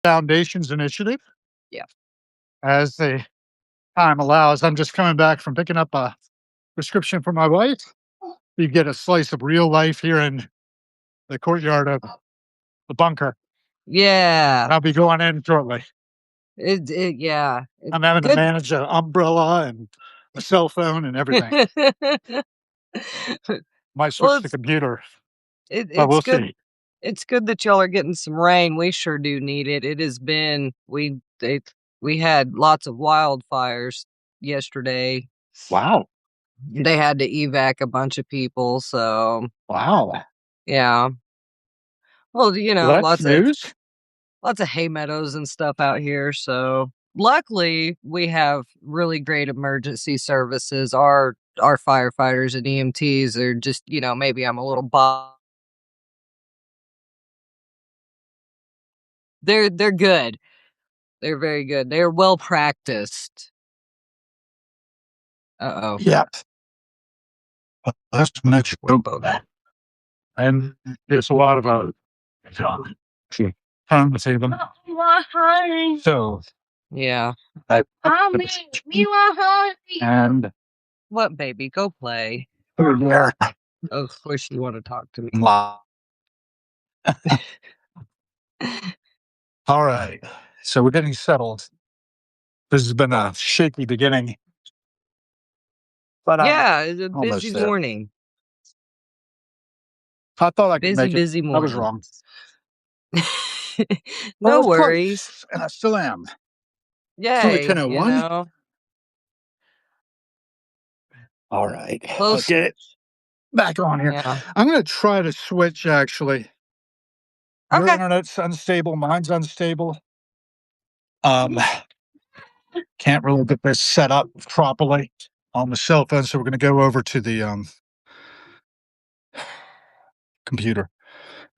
Foundation's initiative. Yeah. As the time allows, I'm just coming back from picking up a prescription for my wife. You get a slice of real life here in the courtyard of the bunker. Yeah. I'll be going in shortly. Yeah. I'm having to Good. manage an umbrella and a cell phone and everything. Might Well, switch the computer, but it's we'll good. see. It's good that y'all are getting some rain. We sure do need it. It has been we had lots of wildfires yesterday. Wow. They had to evac a bunch of people, so Wow. yeah. Well, Well, that's news. lots of hay meadows and stuff out here, so luckily we have really great emergency services. Our firefighters and EMTs are just, maybe I'm a little they're good. They're very good. They're well practiced. Uh-oh. Yeah. That's next and there's a lot of time to save them. So Yeah. And What, baby? Go play. yeah. Oh, of course you want to talk to me. All right. So we're getting settled. This has been a shaky beginning. But Yeah, it's a almost busy there. morning. I thought I could make it. Busy morning. I was wrong. No Well, worries. close, and I still am. Yay, 10:01. All right. Close. Let's get it back on here. Yeah. I'm going to try to switch, actually. Your Okay. internet's unstable. Mine's unstable. Can't really get this set up properly on the cell phone, so we're going to go over to the computer.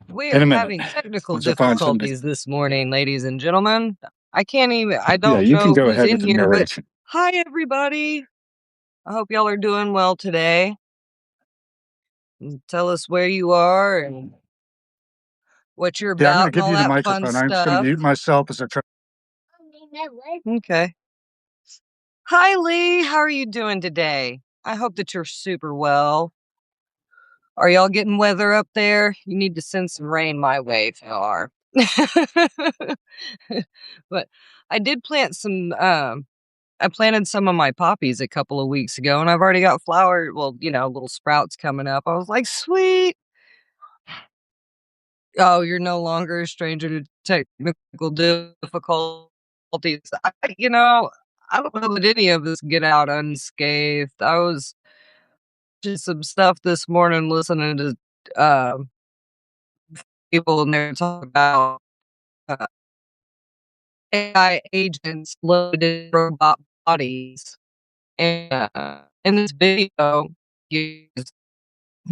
We In are a minute. having technical Once I find something. difficulties this morning, ladies and gentlemen. I Yeah, don't you can know go who's ahead in with the here, but narration. hi, everybody. I hope y'all are doing well today. Tell us where you are and what you're Yeah, I'm going about to and give all you the that fun microphone. I'm just going to stuff. mute myself as I try. Okay. Hi, Lee. How are you doing today? I hope that you're super well. Are y'all getting weather up there? You need to send some rain my way if you are. But I did plant I planted some of my poppies a couple of weeks ago, and I've already got little sprouts coming up. I was like, sweet. Oh, you're no longer a stranger to technical difficulties. I don't know that any of us get out unscathed. I was just some stuff this morning listening to people, and they're talking about uh, AI agents loaded in robot bodies. And in this video, you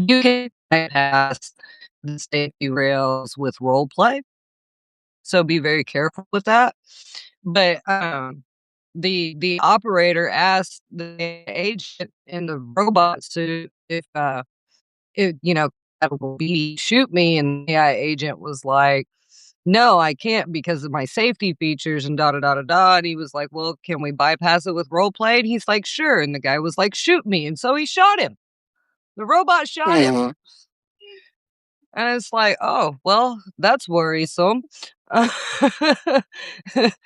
can bypass the safety rails with role play. So be very careful with that. But the operator asked the agent in the robot suit if that'll be shoot me, and the AI agent was like, no, I can't because of my safety features and da da da da da. And he was like, well, can we bypass it with role play? And he's like, sure. And the guy was like, shoot me. And so he shot him. The robot shot him. And it's like, oh, well, that's worrisome.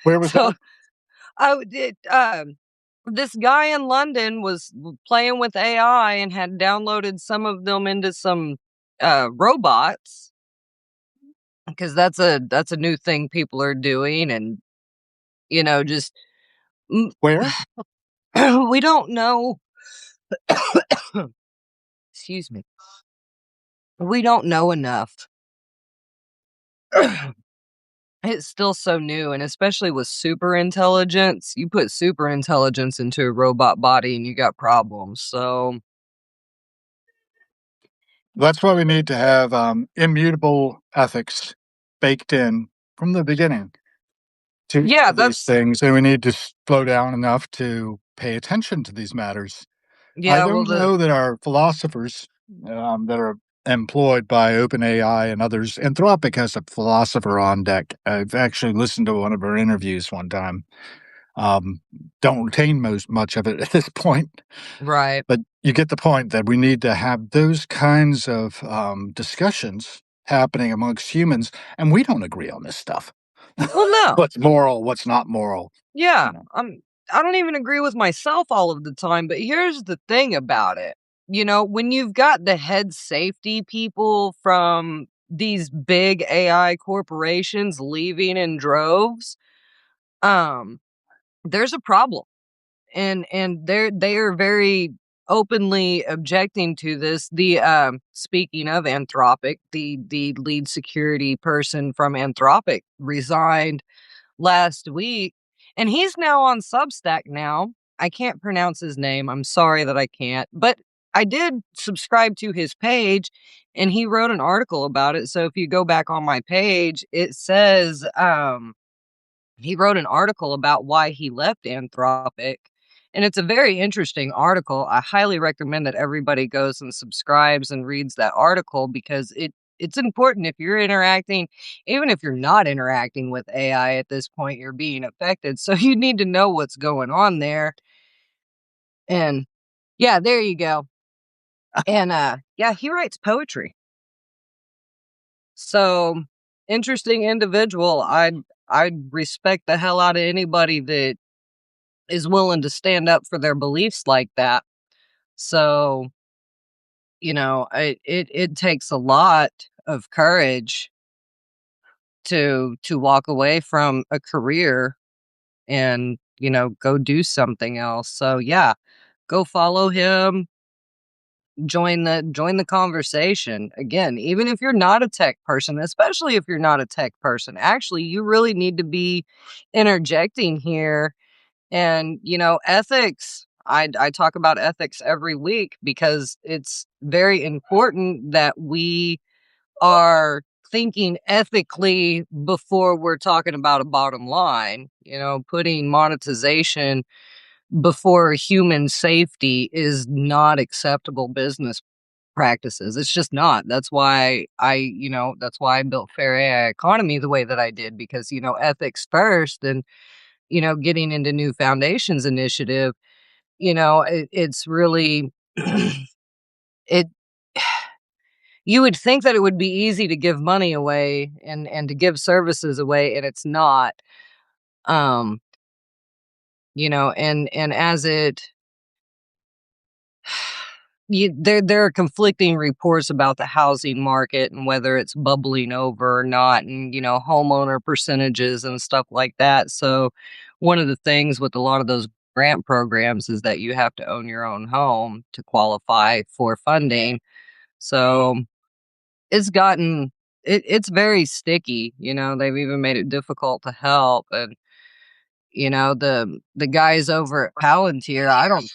Where was that? This guy in London was playing with AI and had downloaded some of them into some robots, because that's a new thing people are doing, and just Where? we don't know. Excuse me. We don't know enough. It's still so new, and especially with super intelligence, you put super intelligence into a robot body and you got problems. So That's why we need to have immutable ethics baked in from the beginning to these things, and we need to slow down enough to pay attention to these matters. I don't know that our philosophers that are employed by OpenAI and others. Anthropic has a philosopher on deck. I've actually listened to one of her interviews one time. Um, don't retain most much of it at this point, Right. but you get the point that we need to have those kinds of discussions happening amongst humans, and we don't agree on this stuff. Well, no. What's moral, what's not moral, Yeah, you know. I don't even agree with myself all of the time, but here's the thing about it. When you've got the head safety people from these big AI corporations leaving in droves, um, there's a problem. And they are very openly objecting to this. The speaking of Anthropic, the lead security person from Anthropic resigned last week, and he's now on Substack now. I can't pronounce his name. I'm sorry that I can't, but I did subscribe to his page, and he wrote an article about it. So if you go back on my page, it says he wrote an article about why he left Anthropic. And it's a very interesting article. I highly recommend that everybody goes and subscribes and reads that article because it's important if you're interacting, even if you're not interacting with AI at this point, you're being affected. So you need to know what's going on there. And yeah, there you go. And yeah, he writes poetry. So interesting individual. I'd respect the hell out of anybody that is willing to stand up for their beliefs like that. So, it takes a lot of courage to walk away from a career and, go do something else. So yeah, go follow him, join the conversation. Again, even if you're not a tech person, especially if you're not a tech person, actually you really need to be interjecting here. And, ethics, I talk about ethics every week because it's very important that we are thinking ethically before we're talking about a bottom line. Putting monetization before human safety is not acceptable business practices. It's just not. That's why I built Fair AI Economy the way that I did because, ethics first and getting into New Foundations Initiative, it's really it you would think that it would be easy to give money away and to give services away, and it's not. Um, and as it there are conflicting reports about the housing market and whether it's bubbling over or not, and homeowner percentages and stuff like that. So one of the things with a lot of those grant programs is that you have to own your own home to qualify for funding. So it's very sticky. They've even made it difficult to help. And the guys over at Palantir, I don't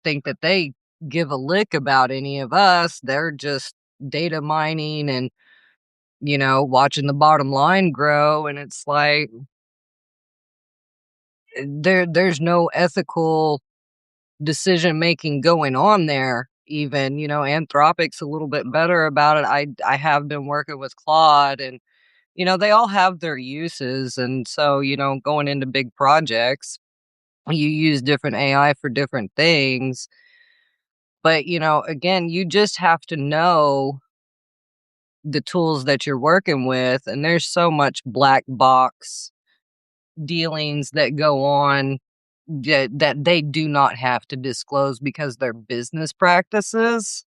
think that they give a lick about any of us. They're just data mining and, watching the bottom line grow. And it's like there's no ethical decision making going on there. Even, Anthropic's a little bit better about it. I have been working with Claude, and they all have their uses. And so, going into big projects, you use different AI for different things. But, again, you just have to know the tools that you're working with. And there's so much black box dealings that go on that they do not have to disclose because they're business practices.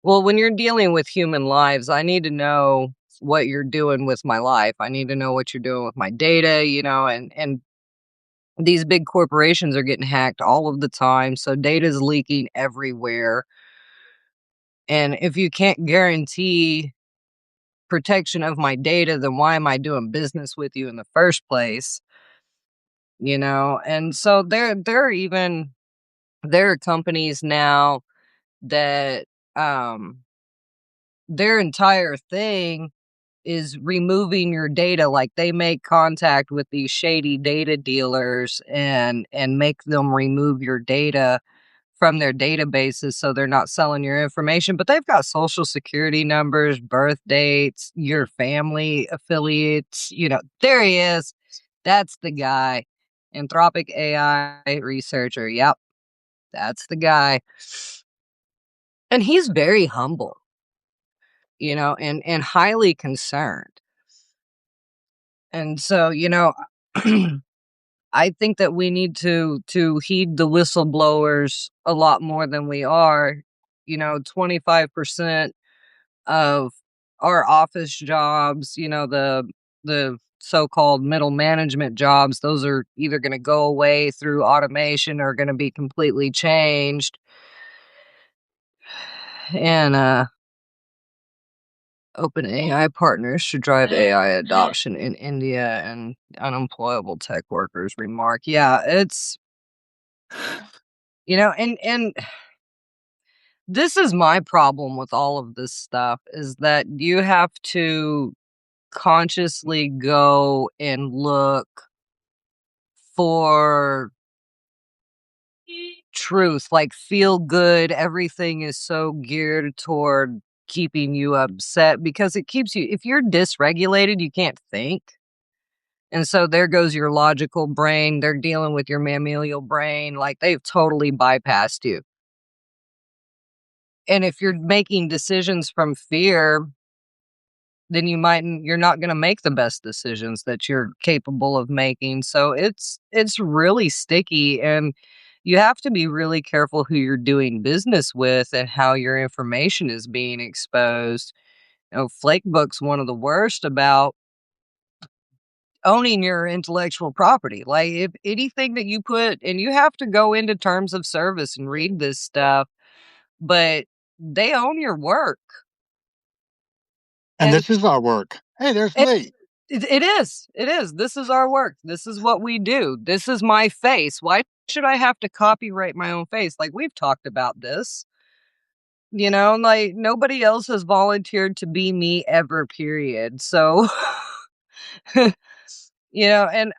Well, when you're dealing with human lives, I need to know what you're doing with my life. I need to know what you're doing with my data, and these big corporations are getting hacked all of the time. So data's leaking everywhere. And if you can't guarantee protection of my data, then why am I doing business with you in the first place? And so there are companies now that um their entire thing is removing your data. Like they make contact with these shady data dealers and make them remove your data from their databases so they're not selling your information, but they've got social security numbers, birth dates, your family affiliates, there he is. That's the guy. Anthropic AI researcher. Yep, that's the guy. And he's very humble, and highly concerned. And so, I think that we need to heed the whistleblowers a lot more than we are. 25% of our office jobs, the so-called middle management jobs, those are either going to go away through automation or going to be completely changed. And open AI partners should drive AI adoption in India and unemployable tech workers remark. Yeah, it's and this is my problem with all of this stuff is that you have to consciously go and look for truth, like feel good. Everything is so geared toward keeping you upset because it keeps you, if you're dysregulated, you can't think. And so there goes your logical brain. They're dealing with your mammalian brain. Like they've totally bypassed you. And if you're making decisions from fear, then you're not going to make the best decisions that you're capable of making. So it's really sticky, and you have to be really careful who you're doing business with and how your information is being exposed. Flakebook's one of the worst about owning your intellectual property. Like if anything that you put, and you have to go into terms of service and read this stuff, but they own your work. And And this is our work. Hey, there's it, Lee. it is. It is. This is our work. This is what we do. This is my face. Why should I have to copyright my own face? Like we've talked about this. Like nobody else has volunteered to be me ever, period. So, and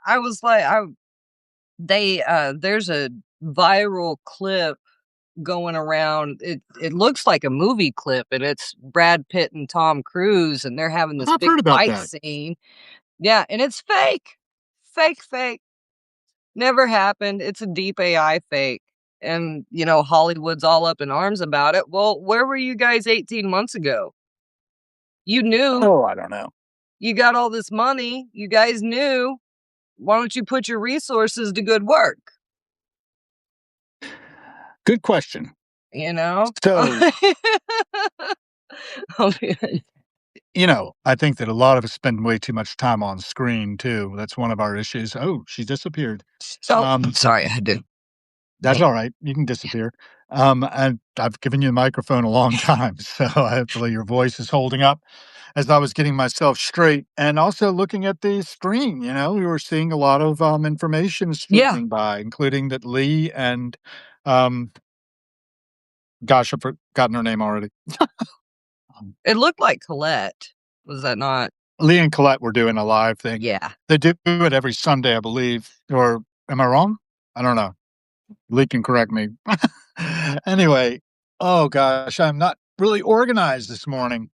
I was like, there's a viral clip going around. It looks like a movie clip, and it's Brad Pitt and Tom Cruise, and they're having this I've big heard about fight that. scene. Yeah, and it's fake. Fake. Never happened. It's a deep AI fake. And, Hollywood's all up in arms about it. Well, where were you guys 18 months ago? You knew. Oh, I don't know. You got all this money. You guys knew. Why don't you put your resources to good work? Good question. You know? So, I think that a lot of us spend way too much time on screen too. That's one of our issues. Oh, she disappeared. So, sorry, I did. That's all right. You can disappear. And I've given you the microphone a long time, so hopefully your voice is holding up. As I was getting myself straight and also looking at the screen, we were seeing a lot of information Yeah, streaming by, including that Lee and, um, gosh, I've forgotten her name already. it looked like Colette. Was that not? Lee and Colette were doing a live thing. Yeah. They do it every Sunday, I believe. Or am I wrong? I don't know. Lee can correct me. Anyway, oh gosh, I'm not really organized this morning.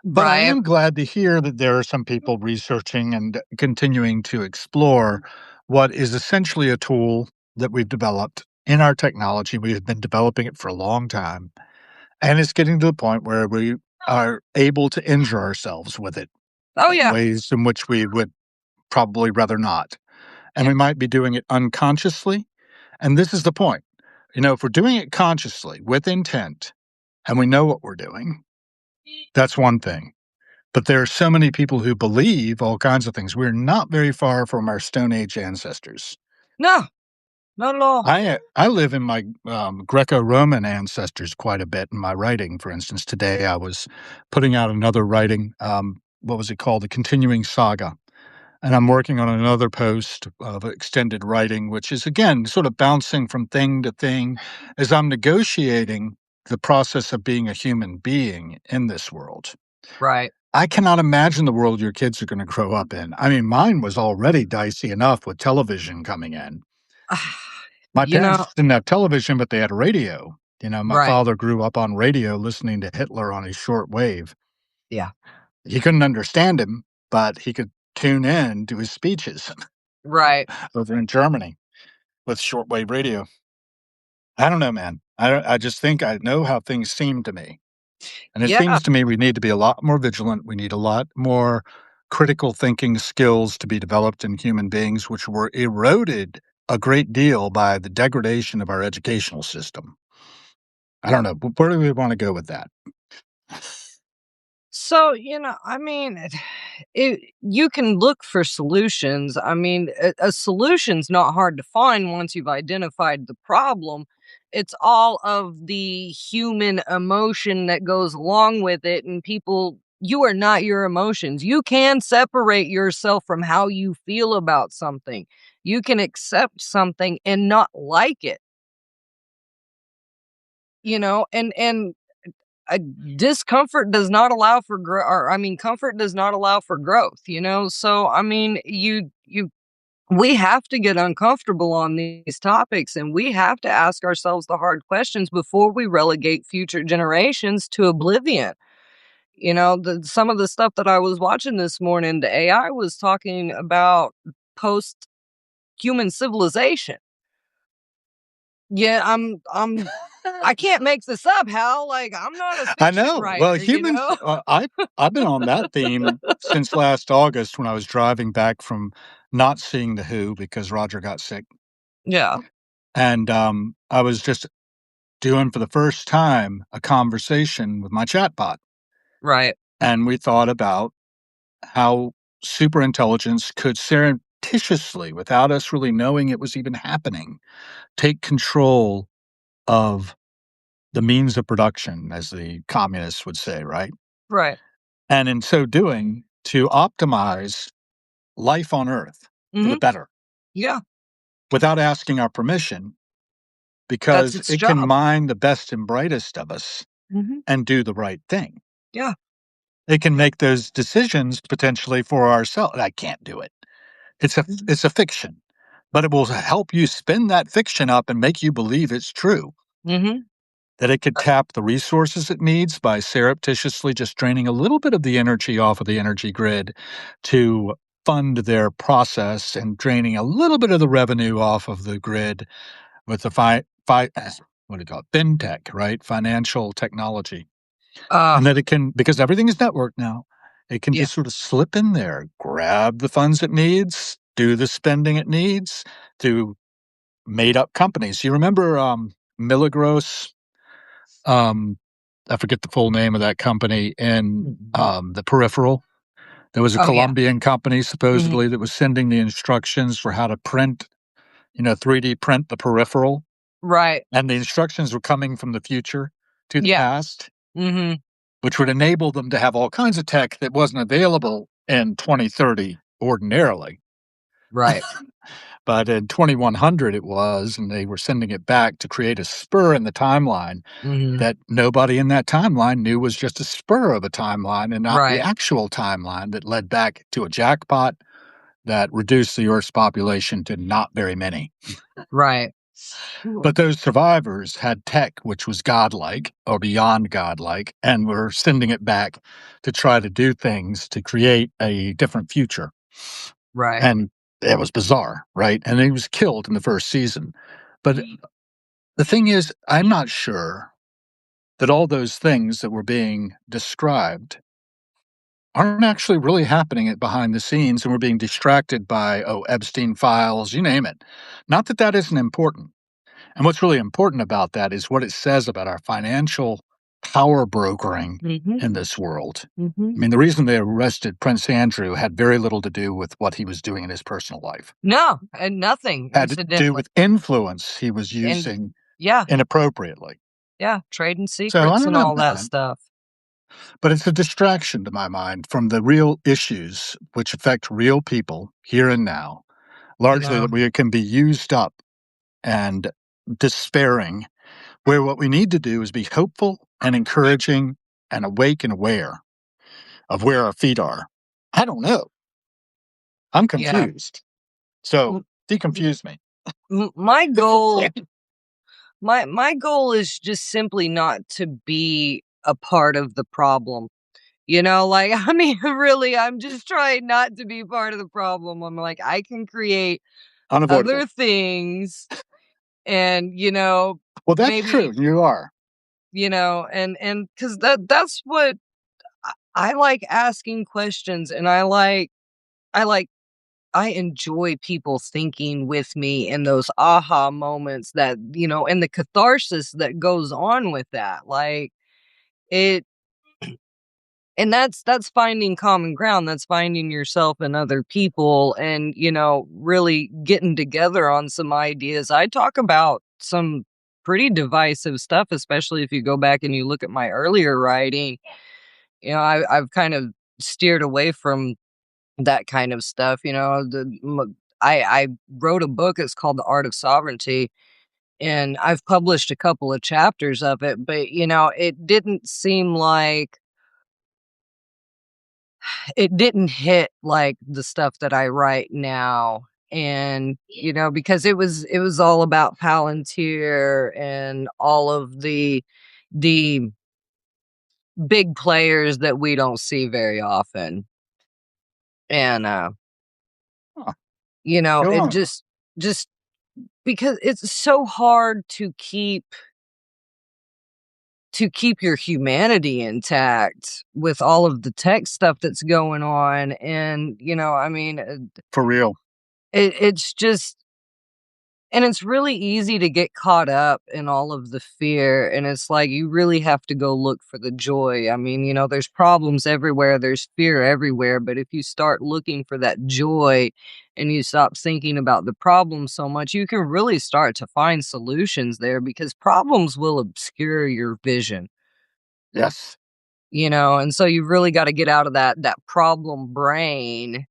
But I Right. am glad to hear that there are some people researching and continuing to explore what is essentially a tool that we've developed in our technology. We have been developing it for a long time, and it's getting to the point where we are able to injure ourselves with it Oh, in yeah. ways in which we would probably rather not. And Yeah. we might be doing it unconsciously. And this is the point. If we're doing it consciously with intent and we know what we're doing, that's one thing. But there are so many people who believe all kinds of things. We're not very far from our Stone Age ancestors. No, not at all. I live in my Greco-Roman ancestors quite a bit in my writing. For instance, today I was putting out another writing. What was it called? The Continuing Saga. And I'm working on another post of extended writing, which is, again, sort of bouncing from thing to thing as I'm negotiating the process of being a human being in this world. Right. I cannot imagine the world your kids are gonna grow up in. I mean, mine was already dicey enough with television coming in. My You know parents didn't have television, but they had radio. My right. father grew up on radio listening to Hitler on his short wave. Yeah. He couldn't understand him, but he could tune in to his speeches Right. over in Germany with shortwave radio. I don't know, man. I just think I know how things seem to me. And it Yeah. seems to me we need to be a lot more vigilant. We need a lot more critical thinking skills to be developed in human beings, which were eroded a great deal by the degradation of our educational system. I don't know. Where do we want to go with that? So, I mean, you can look for solutions. I mean, a solution's not hard to find once you've identified the problem. It's all of the human emotion that goes along with it. And people, you are not your emotions. You can separate yourself from how you feel about something. You can accept something and not like it, and uh, discomfort does not allow for comfort does not allow for growth. So I mean, we have to get uncomfortable on these topics, and we have to ask ourselves the hard questions before we relegate future generations to oblivion. Some of the stuff that I was watching this morning, the AI was talking about post human civilization. Yeah, I can't make this up, Hal. Like, I'm not a I fiction know. Well, writer. I've been on that theme since last August when I was driving back from not seeing the Who because Roger got sick, Yeah, and I was just doing for the first time a conversation with my chatbot, right, and we thought about how superintelligence could surreptitiously, without us really knowing it was even happening, take control of the means of production, as the communists would say, right? right. And in so doing, to optimize life on Earth for the Mhm. better Yeah, without asking our permission, that's because its it can job. mine the best and brightest of us Mhm. and do the right thing. Yeah. It can make those decisions potentially for ourselves. I can't do it. It's a fiction, but it will help you spin that fiction up and make you believe it's true. Mhm. That it could tap the resources it needs by surreptitiously just draining a little bit of the energy off of the energy grid to fund their process and draining a little bit of the revenue off of the grid with the what do you call it? FinTech, right? Financial technology. Uh, And that it can, because everything is networked now, it can yeah. just sort of slip in there, grab the funds it needs, do the spending it needs through made up companies. You remember Milagros? Um, I forget the full name of that company in Mhm. the peripheral. There was a Oh, yeah. Colombian company Mhm. supposedly that was sending the instructions for how to print, 3D print the peripheral. Right. And the instructions were coming from the future to the Yeah. past, Mhm. which would enable them to have all kinds of tech that wasn't available in 2030 ordinarily. Right. But in 2100 it was, and they were sending it back to create a spur in the timeline Mhm. that nobody in that timeline knew was just a spur of a timeline and not the Right. actual timeline that led back to a jackpot that reduced the Earth's population to not very many. Right. But those survivors had tech which was godlike or beyond godlike and were sending it back to try to do things to create a different future. Right. And it was bizarre, right? And he was killed in the first season. But the thing is, I'm not sure that all those things that were being described aren't actually really happening at behind the scenes, and we're being distracted by, Epstein files, you name it. Not that that isn't important. And what's really important about that is what it says about our financial power brokering Mhm. in this world. I Mhm. mean, the reason they arrested Prince Andrew had very little to do with what he was doing in his personal life. No, and nothing, Had to do incidentally. with influence he was And using yeah, inappropriately. yeah, trading So I secrets don't and know, all that man. stuff. But it's a distraction to my mind from the real issues which affect real people here and now, You largely know? that we can be used up and despairing, where what we need to do is be hopeful and encouraging and awake and aware of where our feet are. I don't know. I'm Yeah. confused. So Well, deconfuse me. My goal my goal is just simply not to be a part of the problem. You know, like, I mean, really, I'm just trying not to be part of the problem. I'm like, I can create Unavoidable. other things and, Well, that's true. maybe, You are. and because that's what I like asking questions, and I like I enjoy people thinking with me in those aha moments that, and the catharsis that goes on with that. Like it and that's finding common ground. That's finding yourself and other people and, really getting together on some ideas. I talk about some pretty divisive stuff, especially if you go back and you look at my earlier writing. I've kind of steered away from that kind of stuff. I wrote a book. It's called The Art of Sovereignty, and I've published a couple of chapters of it. But it didn't seem like it didn't hit like the stuff that I write now. And because it was all about Palantir and all of the big players that we don't see very often. And Huh. Go it on. just because it's so hard to keep your humanity intact with all of the tech stuff that's going on. And I mean, For real. it's just, and it's really easy to get caught up in all of the fear, and it's like you really have to go look for the joy. I mean, there's problems everywhere, there's fear everywhere, but if you start looking for that joy and you stop thinking about the problem so much, you can really start to find solutions there, because problems will obscure your vision. Yes. And so you really got to get out of that problem brain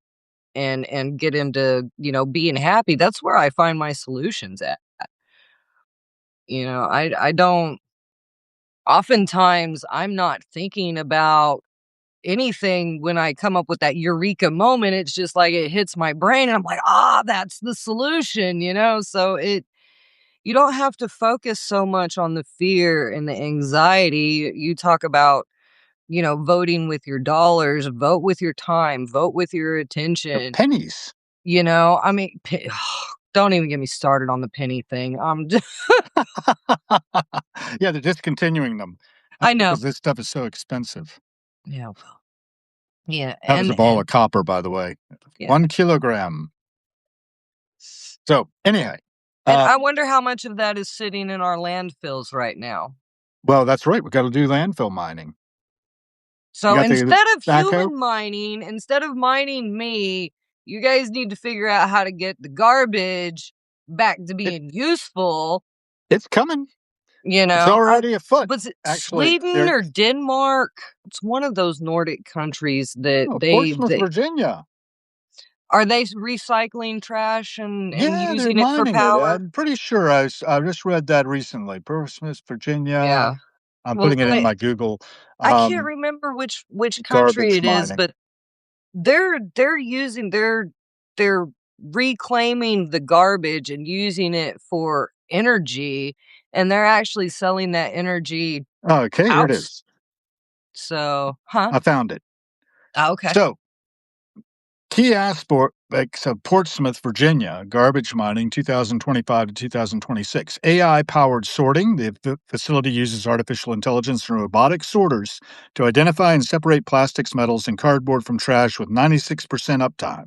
and get into, being happy. That's where I find my solutions at. I don't, oftentimes I'm not thinking about anything when I come up with that eureka moment. It's just like it hits my brain and I'm like, that's the solution. So you don't have to focus so much on the fear and the anxiety. You talk about, voting with your dollars, vote with your time, vote with your The attention. pennies. I mean, don't even get me started on the penny thing. Yeah, they're discontinuing them I know. because this stuff is so expensive. Yeah. Yeah, That was a and ball of copper, by the way. yeah, 1 kilogram. So, anyhow, and uh, I wonder how much of that is sitting in our landfills right now. well, that's right. We got to do landfill mining. You So got the instead of backhoe? human mining, instead of mining me, you guys need to figure out how to get the garbage back to It, being useful. it's coming. You It's know, I already afoot. Was it Actually, Sweden they're or Denmark? It's one of those Nordic countries that Portsmouth, Virginia. are they recycling trash and Yeah, they're using it for mining it. power? I'm pretty sure I just read that recently. Portsmouth, Virginia. Yeah. I'm Well, putting it in my Google. I can't Um, remember which country Garbage it is, mining. but they're reclaiming the garbage and using it for energy, and they're actually selling that energy Okay, here it out. is. So, huh? I found it. Okay. So, key aspects of Portsmouth, Virginia, garbage mining 2025 to 2026. AI powered sorting. The facility uses artificial intelligence and robotic sorters to identify and separate plastics, metals, and cardboard from trash with 96% uptime.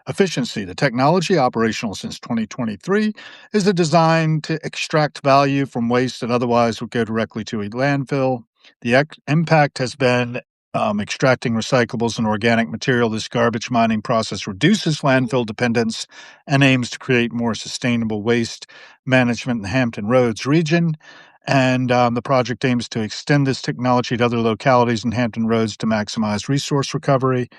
Efficiency. The technology, operational since 2023, is designed to extract value from waste that otherwise would go directly to a landfill. The impact has been extracting recyclables and organic material. This garbage mining process reduces landfill dependence and aims to create more sustainable waste management in the Hampton Roads region. And the project aims to extend this technology to other localities in Hampton Roads to maximize resource recovery.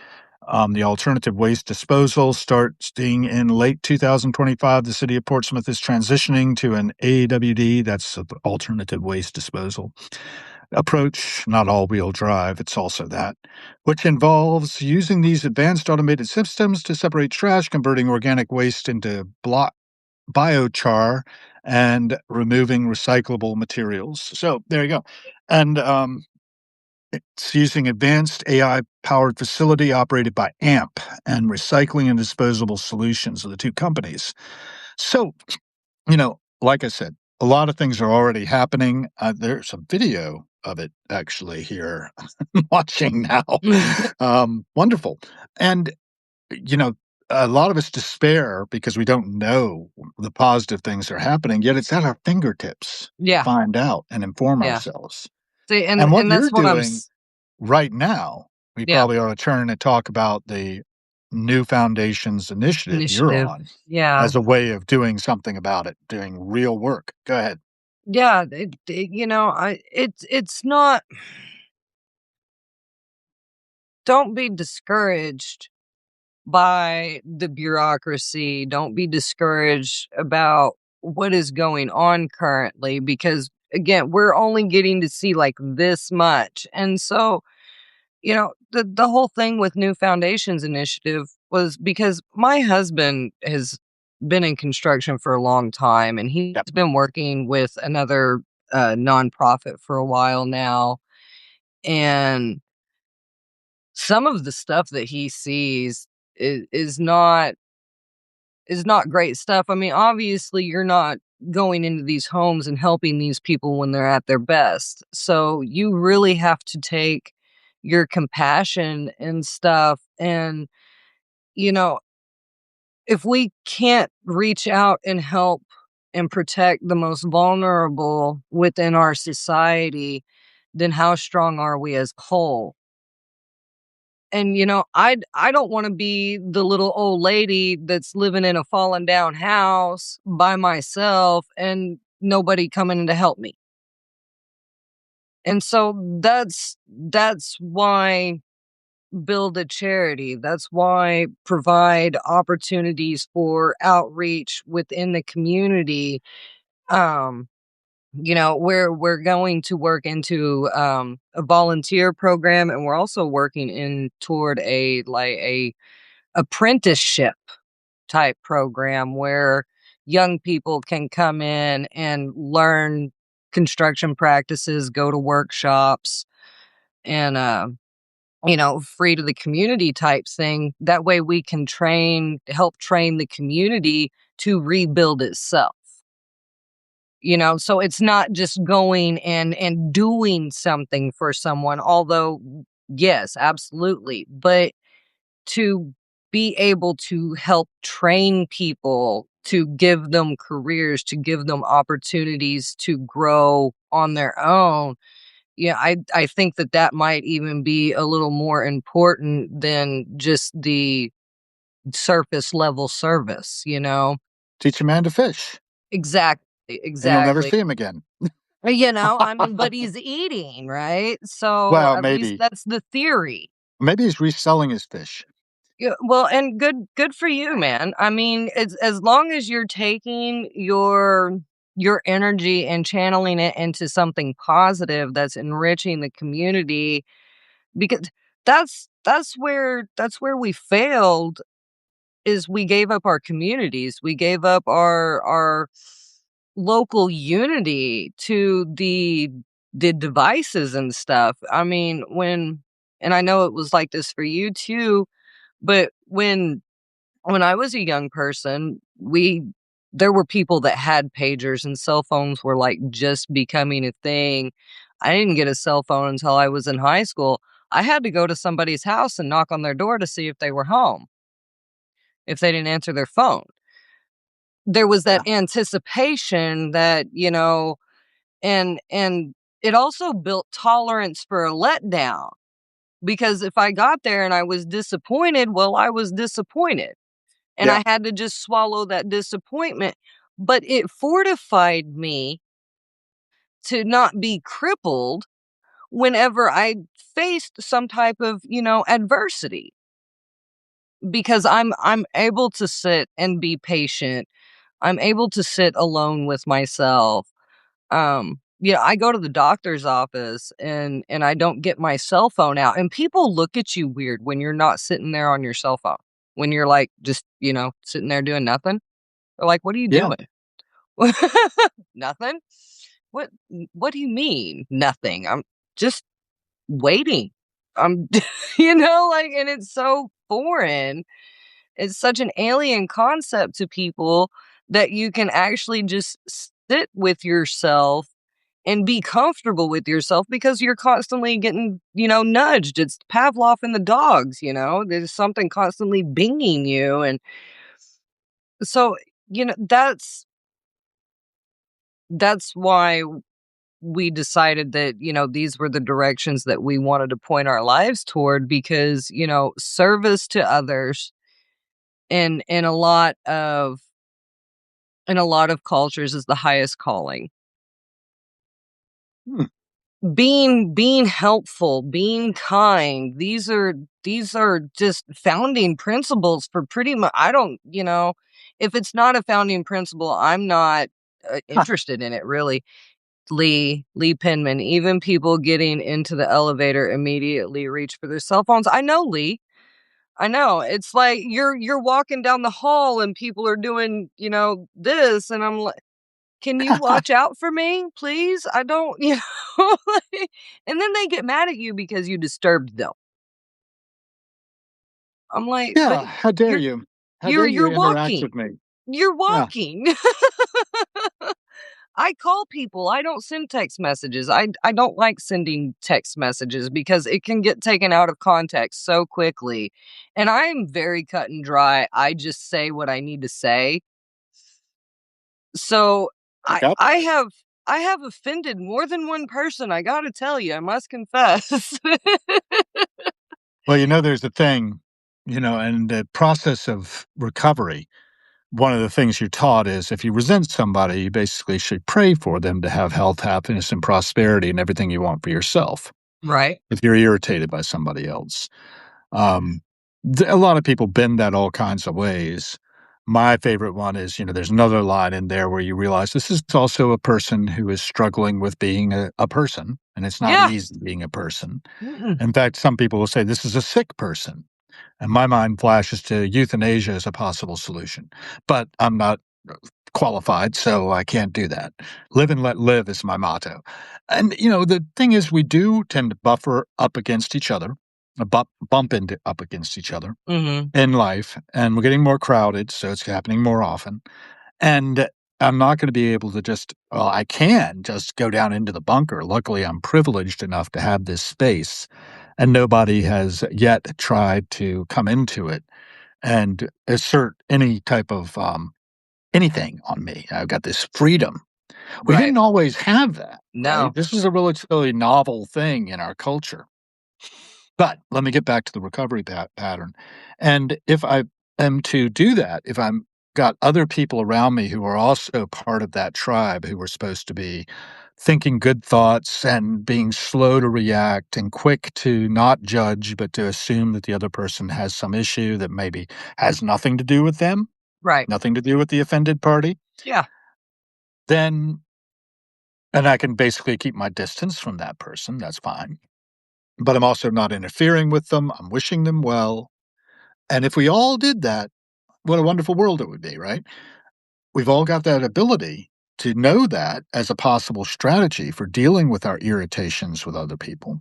The alternative waste disposal starting in late 2025. The city of Portsmouth is transitioning to an AWD, that's alternative waste disposal approach, not all-wheel drive, it's also that, which involves using these advanced automated systems to separate trash, converting organic waste into biochar and removing recyclable materials. So there you go. And it's using advanced AI powered facility operated by AMP, and Recycling and Disposable Solutions are the two companies. So, like I said, a lot of things are already happening. There's a video of it actually here I'm watching now. Wonderful. And, you know, a lot of us despair because we don't know the positive things that are happening, yet it's at our fingertips to Yeah, find out and inform yeah. ourselves. See, And what and you're that's what doing right now, we yeah, probably ought to turn and talk about the new foundation's initiative you're initiative. on Yeah. as a way of doing something about it, doing real work. Go ahead. Yeah, it's not, don't be discouraged by the bureaucracy. Don't be discouraged about what is going on currently because again, we're only getting to see like this much. And so, the whole thing with New Foundations Initiative was because my husband has been in construction for a long time and he's Yep. been working with another nonprofit for a while now. And some of the stuff that he sees is not great stuff. I mean, obviously, you're not going into these homes and helping these people when they're at their best. So you really have to take your compassion and stuff. And, you know, if we can't reach out and help and protect the most vulnerable within our society, then how strong are we as a whole? And, I don't wanna be the little old lady that's living in a fallen down house by myself and nobody coming to help me. And so that's why build a charity. That's why provide opportunities for outreach within the community. Um, we're going to work into a volunteer program, and we're also working in toward a apprenticeship type program where young people can come in and learn construction practices, go to workshops, and free to the community type thing. That way we can help train the community to rebuild itself. So it's not just going and doing something for someone, although yes, absolutely, but to be able to help train people, to give them careers, to give them opportunities to grow on their own. Yeah, I think that might even be a little more important than just the surface level service. Teach a man to fish, Exactly, and you'll never exactly. see him again. I mean, but he's eating, right? So Well, at least that's the theory. maybe he's reselling his fish. Yeah, well, and good for you, man. I mean, as long as you're taking your energy and channeling it into something positive that's enriching the community, because that's where we failed is we gave up our communities. We gave up our local unity to the devices and stuff. I mean, and I know it was like this for you too, but when I was a young person, there were people that had pagers and cell phones were like just becoming a thing. I didn't get a cell phone until I was in high school. I had to go to somebody's house and knock on their door to see if they were home, if they didn't answer their phone. There was Yeah. that anticipation and it also built tolerance for a letdown because if I got there and I was disappointed, well, I was disappointed. And Yeah. I had to just swallow that disappointment, but it fortified me to not be crippled whenever I faced some type of, adversity because I'm able to sit and be patient. I'm able to sit alone with myself. I go to the doctor's office and I don't get my cell phone out and people look at you weird when you're not sitting there on your cell phone. When you're like just, sitting there doing nothing. They're like, "What are you Yeah. doing?" "Nothing." What do you mean, "Nothing"? I'm just waiting. I'm like, and it's so foreign. It's such an alien concept to people that you can actually just sit with yourself and be comfortable with yourself because you're constantly getting, nudged. It's Pavlov and the dogs, there's something constantly binging you. And so, that's why we decided that, these were the directions that we wanted to point our lives toward because, service to others in a lot of cultures is the highest calling. Hmm. Being helpful, being kind, these are just founding principles for pretty much. I don't, if it's not a founding principle, I'm not Huh. interested in it really. Lee Penman, even people getting into the elevator immediately reach for their cell phones. I know, Lee. I know. It's like you're walking down the hall and people are doing, this, and I'm like, "Can you watch out for me, please? I don't," like, and then they get mad at you because you disturbed them. I'm like, "But Yeah. How dare you're you? How you're dare you you're interact walking. with me? You're Yeah. walking." I call people. I don't send text messages. I don't like sending text messages because it can get taken out of context so quickly. And I am very cut and dry. I just say what I need to say. So I Yep. I have I have offended more than one person, I gotta tell you, I must confess. Well, there's a thing, and the process of recovery. One of the things you're taught is if you resent somebody, you basically should pray for them to have health, happiness, and prosperity and everything you want for yourself Right. if you're irritated by somebody else. Um, a lot of people bend that all kinds of ways. My favorite one is, there's another line in there where you realize this is also a person who is struggling with being a person, and it's not Yeah. easy being a person. Mm-mm. In fact, some people will say this is a sick person. And my mind flashes to euthanasia as a possible solution, but I'm not qualified, so I can't do that. Live and let live is my motto. And, the thing is, we do tend to buffer up against each other, bump into up against each other Mhm. in life, and we're getting more crowded, so it's happening more often. And I'm not going to be able to I can just go down into the bunker. Luckily, I'm privileged enough to have this space, and nobody has yet tried to come into it and assert any type of anything on me. I've got this freedom. We Right. didn't always have that, right? No. This is a relatively novel thing in our culture. But let me get back to the recovery pattern. And if I am to do that, if I'm got other people around me who are also part of that tribe who are supposed to be thinking good thoughts and being slow to react and quick to not judge, but to assume that the other person has some issue that maybe has nothing to do with them, Right. nothing to do with the offended party, Yeah. then, and I can basically keep my distance from that person. That's fine. But I'm also not interfering with them. I'm wishing them well. And if we all did that, what a wonderful world it would be, right? We've all got that ability to know that as a possible strategy for dealing with our irritations with other people.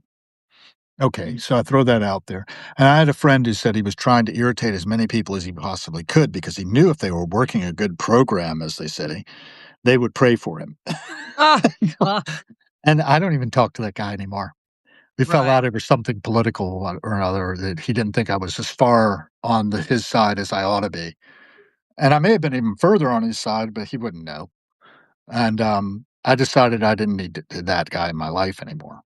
Okay, so I throw that out there. And I had a friend who said he was trying to irritate as many people as he possibly could because he knew if they were working a good program, as they said, they would pray for him. Ah, ah, And I don't even talk to that guy anymore. We fell right. out over something political or another that he didn't think I was as far on his side as I ought to be. And I may have been even further on his side, but he wouldn't know. And, I decided I didn't need that guy in my life anymore.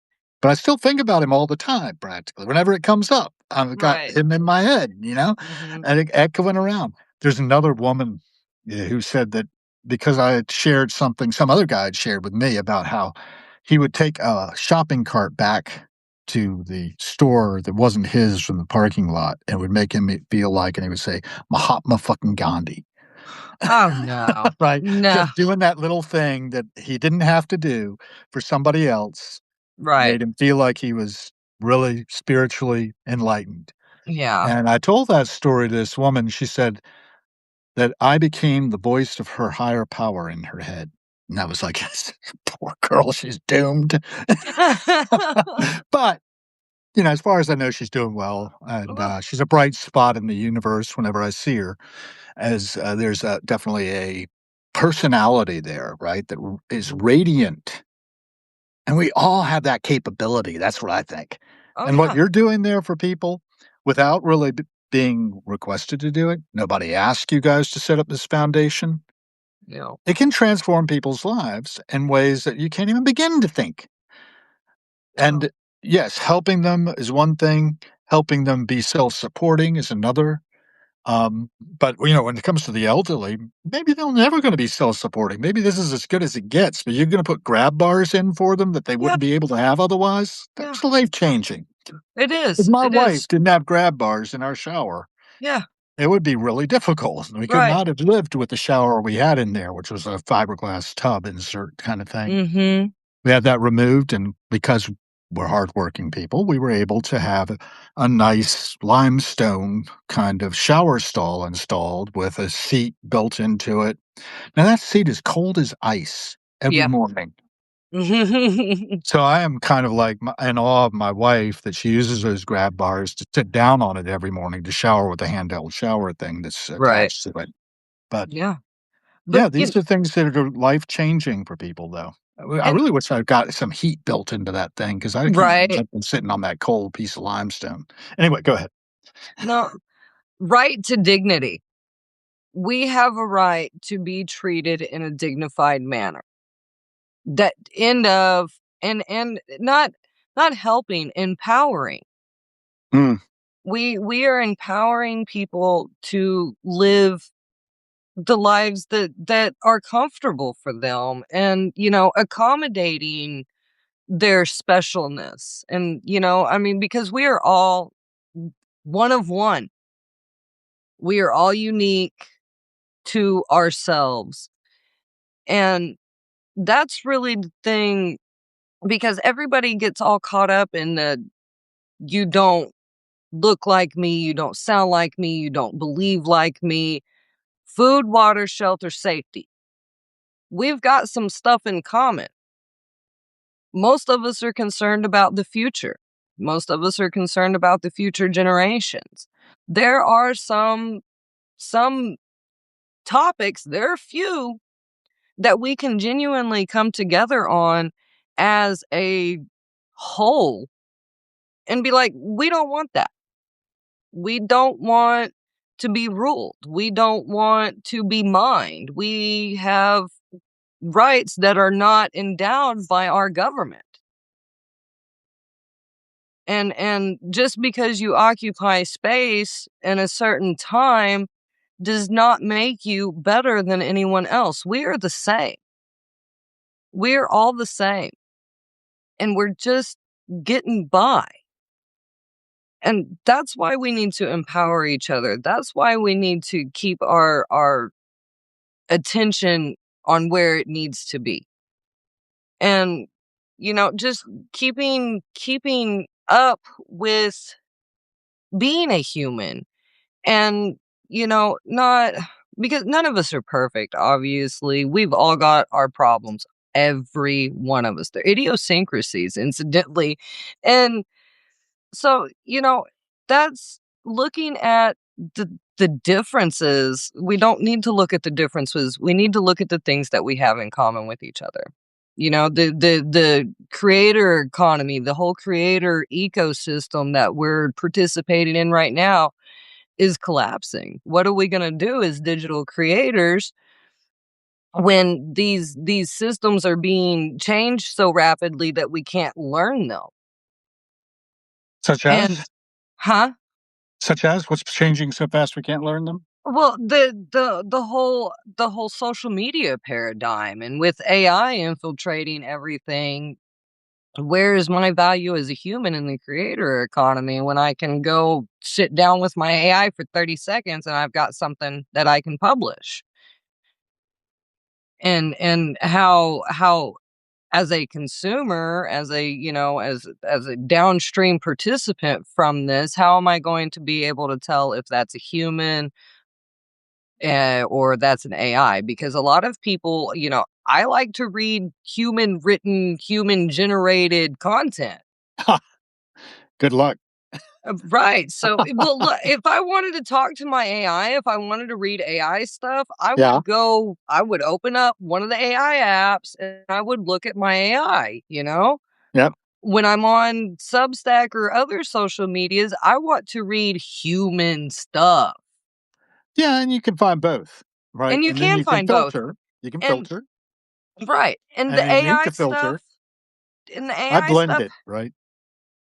But I still think about him all the time, practically. Whenever it comes up, I've got Right. him in my head, Mhm. and echoing around. There's another woman, who said that because I had shared something some other guy had shared with me about how he would take a shopping cart back to the store that wasn't his from the parking lot and would make him feel like, and he would say, Mahatma fucking Gandhi. Oh, no. Right, No. just doing that little thing that he didn't have to do for somebody else Right. made him feel like he was really spiritually enlightened, Yeah. and I told that story to this woman, she said, that I became the voice of her higher power in her head. And I was like, "Poor girl, she's doomed." But, as far as I know, she's doing well, and, Well, she's a bright spot in the universe whenever I see her, as, there's, definitely a personality there, right, that r is radiant, and we all have that capability, that's what I think. oh, And what yeah. you're doing there for people without really being requested to do it, nobody asked you guys to set up this foundation, You know, it can transform people's lives in ways that you can't even begin to think. oh, And yes, helping them is one thing, helping them be self-supporting is another. But when it comes to the elderly, maybe they're never going to be self-supporting. Maybe this is as good as it gets, but you're going to put grab bars in for them that they yeah, wouldn't be able to have otherwise. yeah. That's life changing. It If is, my it wife is. didn't have grab bars in our shower, Yeah, it would be really difficult. We could right. not have lived with the shower we had in there, which was a fiberglass tub insert kind of thing. Mhm. We had that removed, and because we're hardworking people, we were able to have a nice limestone kind of shower stall installed with a seat built into it. Now that seat is cold as ice every Yeah. morning. So I am kind of like in awe of my wife that she uses those grab bars to sit down on it every morning to shower with a handheld shower thing that's Right. attached to it. But Yeah. But, yeah, these are things that are life-changing for people, though. I and really wish I got some heat built into that thing because I can't right. imagine sitting on that cold piece of limestone. Anyway, go ahead. No, right to dignity. We have a right to be treated in a dignified manner. That end of and not helping, empowering. Mm. We are empowering people to live the lives that are comfortable for them, and, accommodating their specialness. And, I mean, because we are all one of one. We are all unique to ourselves. And that's really the thing, because everybody gets all caught up in the you don't look like me, you don't sound like me, you don't believe like me. Food, water, shelter, safety. We've got some stuff in common. Most of us are concerned about the future. Most of us are concerned about the future generations. There are some topics, there are few that we can genuinely come together on as a whole and be like, we don't want that. We don't want to be ruled. We don't want to be mined. We have rights that are not endowed by our government. And just because you occupy space in a certain time does not make you better than anyone else. We are the same. We're all the same. And we're just getting by. And that's why we need to empower each other. That's why we need to keep our attention on where it needs to be. And just keeping up with being a human. And not because none of us are perfect, obviously. We've all got our problems. Every one of us. They're idiosyncrasies, incidentally. And so, that's looking at the differences. We don't need to look at the differences. We need to look at the things that we have in common with each other. The creator economy, the whole creator ecosystem that we're participating in right now is collapsing. What are we going to do as digital creators when these systems are being changed so rapidly that we can't learn them? Such And as? huh? Such as? What's changing so fast we can't learn them? Well, the whole social media paradigm, and with AI infiltrating everything, where is my value as a human in the creator economy when I can go sit down with my AI for 30 seconds and I've got something that I can publish? And how as a consumer, as a as a downstream participant from this, how am I going to be able to tell if that's a human or that's an AI, because a lot of people, I like to read human written, human generated content. Good luck. Right. So, well, look, if I wanted to talk to my AI, if I wanted to read AI stuff, Yeah. I would open up one of the AI apps and I would look at my AI. Yep. When I'm on Substack or other social medias, I want to read human stuff. Yeah, and you can find both, right? And you And then can you can find both. filter. You can And filter, right. And and the you need AI to stuff, filter. and the I AI blend stuff, it, right?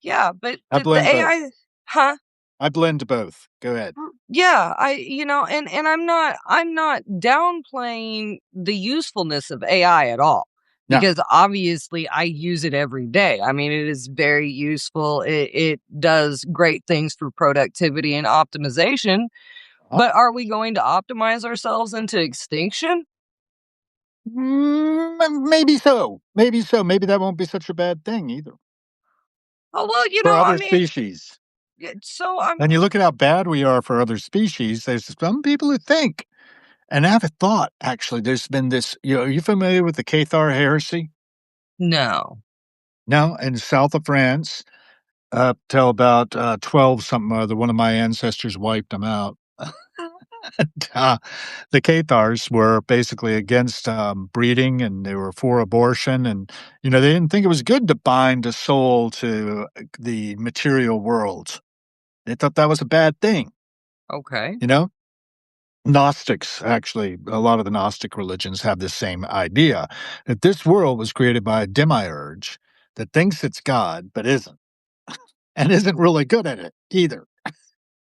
yeah, but I the blend both. AI, huh? I blend both. Go ahead. Yeah, and I'm not downplaying the usefulness of AI at all, No. because obviously I use it every day. I mean, it is very useful. It does great things for productivity and optimization, but are we going to optimize ourselves into extinction? Maybe so. Maybe so. Maybe that won't be such a bad thing either Oh, well, for I other mean, species. so I'm And you look at how bad we are for other species. There's some people who think, and I have a thought actually. There's been this. Are you familiar with the Cathar heresy? no. No, in south of France, up till about 12 something or other. One of my ancestors wiped them out. uh, the Cathars were basically against breeding, and they were for abortion. And, they didn't think it was good to bind a soul to the material world. They thought that was a bad thing, Okay. you know? Gnostics, actually, a lot of the Gnostic religions have this same idea that this world was created by a demiurge that thinks it's God, but isn't, and isn't really good at it either.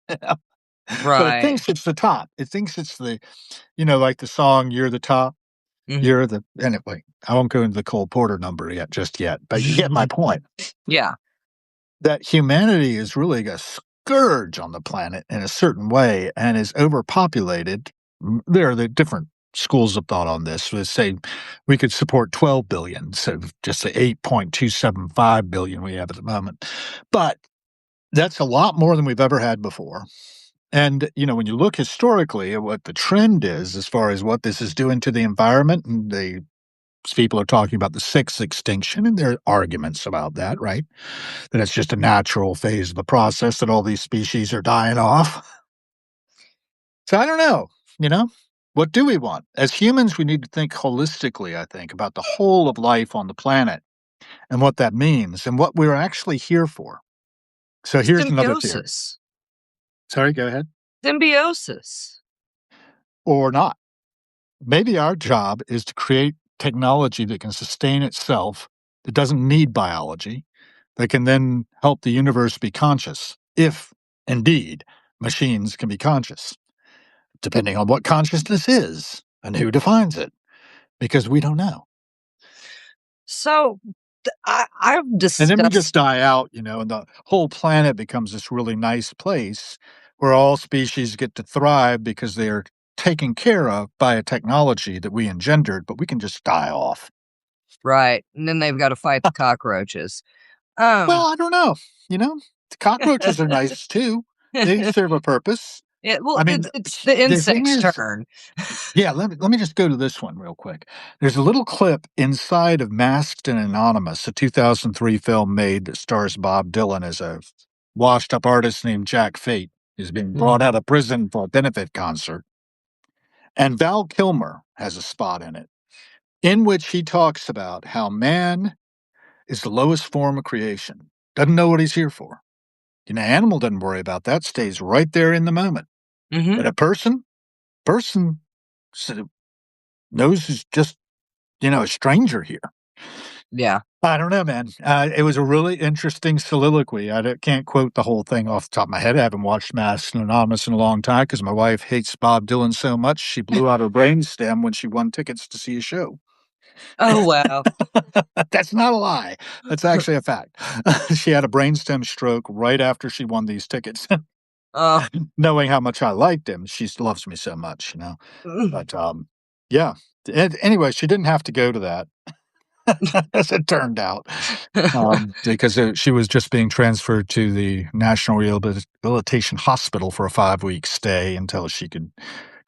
But it Right. thinks it's the top. It thinks it's like the song, You're the Top. Mhm. You're the anyway, I won't go into the Cole Porter number yet, but you get my point. Yeah. That humanity is really a scourge on the planet in a certain way and is overpopulated. There are the different schools of thought on this. Let's say we could support 12 billion instead of just the 8.275 billion we have at the moment. But that's a lot more than we've ever had before. And, when you look historically at what the trend is as far as what this is doing to the environment, and people are talking about the sixth extinction, and there are arguments about that, right? That it's just a natural phase of the process that all these species are dying off. So I don't know, you know? What do we want? As humans, we need to think holistically, I think, about the whole of life on the planet and what that means and what we're actually here for. So here's another theory. Symbiosis. Sorry, go ahead. Symbiosis. Or not. Maybe our job is to create technology that can sustain itself, that doesn't need biology, that can then help the universe be conscious, if indeed machines can be conscious, depending on what consciousness is and who defines it, because we don't know. So, I've And then we just discussed. die out, and the whole planet becomes this really nice place where all species get to thrive because they are taken care of by a technology that we engendered, but we can just die off. Right, and then they've gotta fight the cockroaches. Well, Um, I don't know, the cockroaches are nice too. They serve a purpose. yeah, well, I mean, it's the the thing insect's is, turn. yeah, let me just go to this one real quick. There's a little clip inside of Masked and Anonymous, a 2003 film made that stars Bob Dylan as a washed up artist named Jack Fate, who's being brought Mhm. out of prison for a benefit concert. And Val Kilmer has a spot in it, in which he talks about how man is the lowest form of creation, doesn't know what he's here for. Animal doesn't worry about that, stays right there in the moment. Mhm. But a person s- knows who's just, a stranger here. Yeah. I don't know, man. It was a really interesting soliloquy. Can't quote the whole thing off the top of my head. I haven't watched Masked and Anonymous in a long time because my wife hates Bob Dylan so much she blew out her brainstem when she won tickets to see a show. Oh, wow. That's not a lie. That's actually a fact. She had a brainstem stroke right after she won these tickets. Oh. Knowing how much I liked him, she loves me so much. But yeah. Anyway, she didn't have to go to that, as it turned out, because she was just being transferred to the National Rehabilitation Hospital for a 5-week stay until she could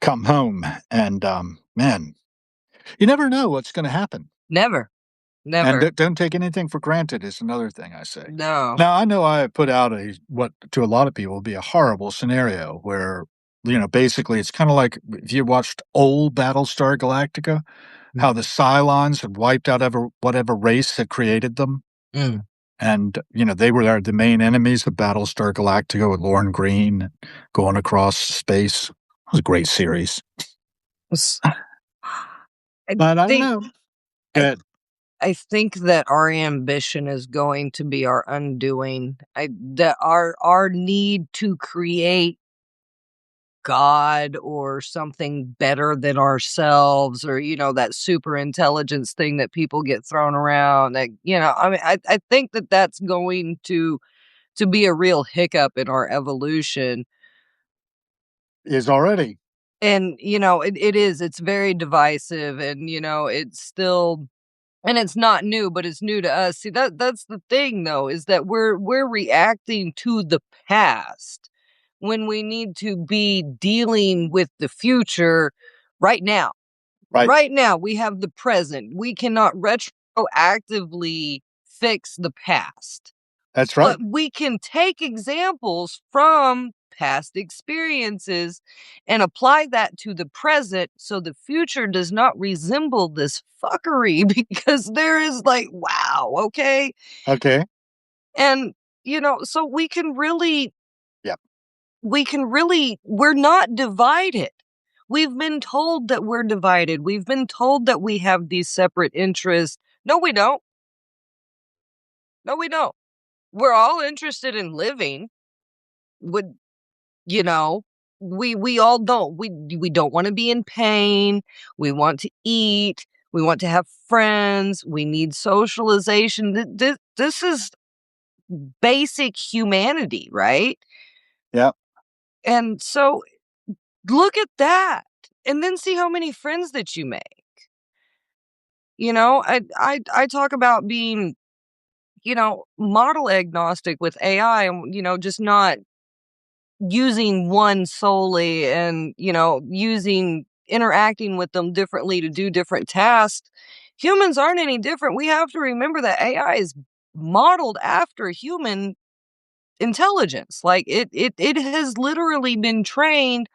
come home. And man, you never know what's going to happen. Never, And never. don't take anything for granted is another thing I say. No. Now, I know I put out a what to a lot of people would be a horrible scenario where, basically it's kind of like if you watched old Battlestar Galactica, how the Cylons had wiped out whatever race had created them. Mm. And, they were the main enemies of Battlestar Galactica with Lorne Green going across space. It was a great series. S- I But I don't think know. I Good. I think that our ambition is going to be our undoing. That our need to create God or something better than ourselves, or that super intelligence thing that people get thrown around. Like, I mean, I think that that's going to be a real hiccup in our evolution. Is already. And it is, it's very divisive, and it's still, and it's not new, but it's new to us. See, that's the thing, though, is that we're reacting to the past when we need to be dealing with the future right now. Right. Right now, we have the present. We cannot retroactively fix the past, That's but right. we can take examples from past experiences and apply that to the present so the future does not resemble this fuckery because there is like, wow, okay? Okay. And, so we can really, Yep. we're not divided. We've been told that we're divided. We've been told that we have these separate interests. No, we don't. No, we don't. We're all interested in living. Would You know, we all don't. We don't wanna be in pain, we want to eat, we want to have friends, we need socialization. This is basic humanity, right? Yep. And so, look at that, and then see how many friends that you make. I talk about being, model agnostic with AI and, just not using one solely and, interacting with them differently to do different tasks. Humans aren't any different. We have to remember that AI is modeled after human intelligence. Like it has literally been trained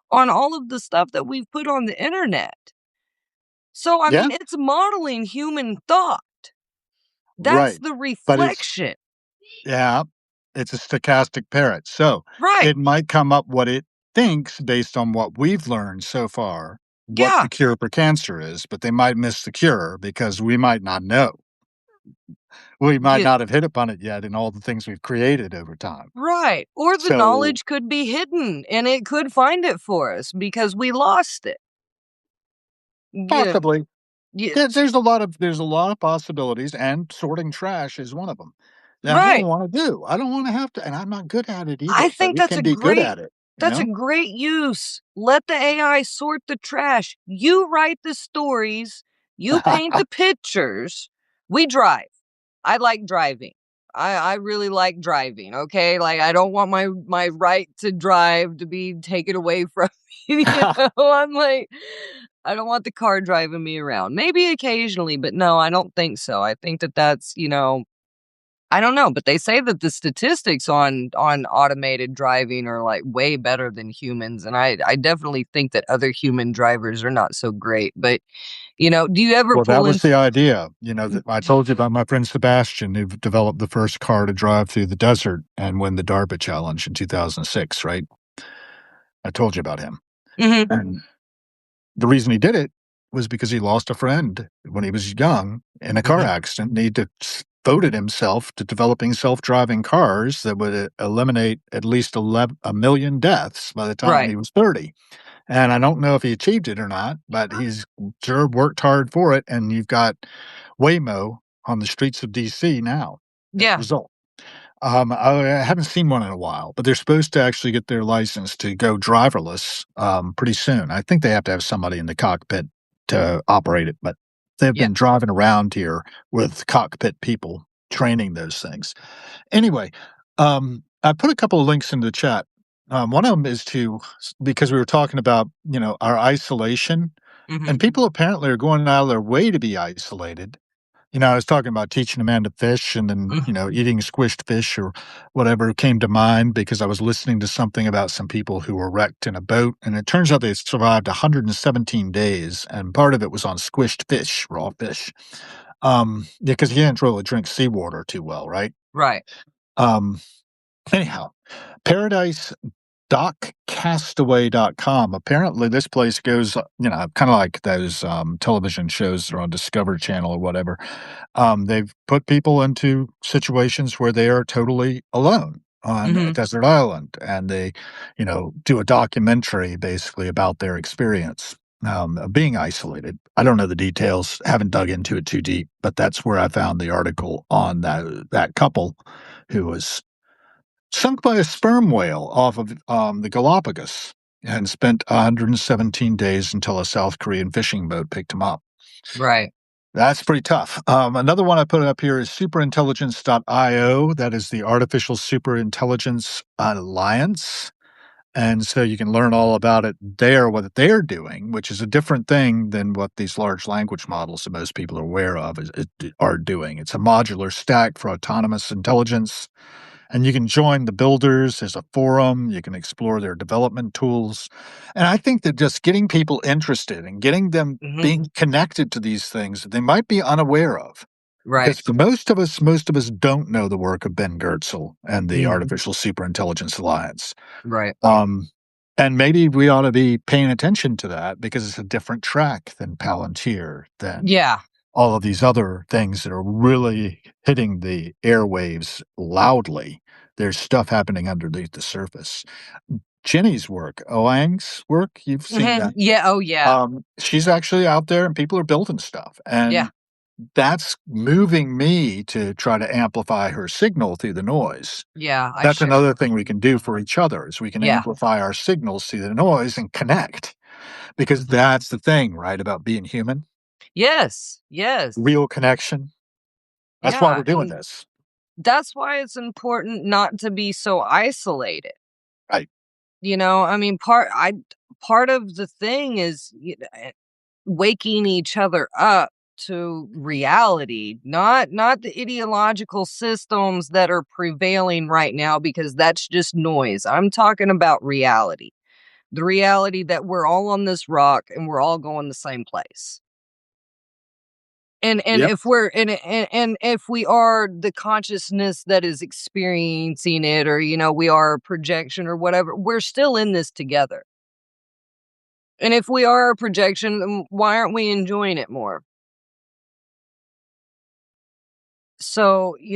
on all of the stuff that we've put on the internet. So I Yeah. mean, it's modeling human thought. That's Right. the But it's reflection. Yeah, it's a stochastic parrot. So Right. it might come up what it thinks based on what we've learned so far, what Yeah. the cure for cancer is, but they might miss the cure because we might not know. We might Yeah. not have hit upon it yet in all the things we've created over time. Right. Or the So knowledge could be hidden and it could find it for us because we lost it. Yeah. possibly, Yeah. there's a lot of possibilities, and sorting trash is one of them. That I don't Right. want to do. I don't want to have to, and I'm not good at it I either. But think we can be good at it. You that's a know. great use. Let the AI sort the trash. You write the stories, you paint the pictures. We drive. I like driving. I really like driving, okay? Like I don't want my right to drive to be taken away from me, I'm like, I don't want the car driving me around. Maybe occasionally, but no, I don't think so. I think that that's, I don't know, but they say that the statistics on automated driving are like way better than humans, and I definitely think that other human drivers are not so great. But do you ever Well, that pull was into? the idea, that I told you about my friend Sebastian, who developed the first car to drive through the desert and win the DARPA challenge in 2006, right? I told you about him. Mhm. And the reason he did it was because he lost a friend when he was young in a car Mhm. accident, and he devoted himself to developing self-driving cars that would eliminate at least 1 million deaths by the time Right. he was 30. And I don't know if he achieved it or not, but he's sure worked hard for it, and you've got Waymo on the streets of DC now as a Yeah. result. I haven't seen one in a while, but they're supposed to actually get their license to go driverless, pretty soon. I think they have to have somebody in the cockpit to operate it, but they've Yeah. been driving around here with cockpit people training those things. Anyway, I put a couple of links in the chat. One of them is because we were talking about, our isolation, and Mhm. people apparently are going out of their way to be isolated. I was talking about teaching a man to fish and then, Mm. eating squished fish or whatever came to mind because I was listening to something about some people who were wrecked in a boat. And it turns out they survived 117 days. And part of it was on squished fish, raw fish. Because you can't really drink seawater too well, right? Right. Um, anyhow, Paradise DocCastaway.com. Apparently, this place goes, kind of like those television shows that are on Discovery Channel or whatever. They've put people into situations where they are totally alone on a Mhm. desert island, and they, do a documentary basically about their experience of being isolated. I don't know the details, haven't dug into it too deep, but that's where I found the article on that couple who was sunk by a sperm whale off of the Galapagos and spent 117 days until a South Korean fishing boat picked him up. Right. That's pretty tough. Another one I put up here is superintelligence.io. That is the Artificial Superintelligence Alliance. And so you can learn all about it there, what they're doing, which is a different thing than what these large language models that most people are aware of are doing. It's a modular stack for autonomous intelligence, and you can join the builders. There's a forum. You can explore their development tools. And I think that just getting people interested and getting them Mhm. being connected to these things that they might be unaware of. Right. Because for most of us don't know the work of Ben Goertzel and the Mm. Artificial Superintelligence Alliance. Right. Um, and maybe we ought to be paying attention to that because it's a different track than Palantir, than Yeah. all of these other things that are really hitting the airwaves loudly. There's stuff happening underneath the surface. Jenny's work, Oang's work, you've seen Mhm. that. Yeah. Oh, yeah. She's actually out there and people are building stuff. Yeah. And that's moving me to try to amplify her signal through the noise. Yeah. I That's share. another thing we can do for each other is we can Yeah. amplify our signals through the noise and connect because Mhm. that's the thing, right, about being human, Yes. Yes. real connection. That's why Yeah. we're doing And this. that's why it's important not to be so isolated. Right. I mean, part of the thing is waking each other up to reality, not the ideological systems that are prevailing right now, because that's just noise. I'm talking about reality. The reality that we're all on this rock and we're all going the same place. And Yep. if we're and if we are the consciousness that is experiencing it, or we are a projection or whatever, we're still in this together. And if we are a projection, then why aren't we enjoying it more? So, I I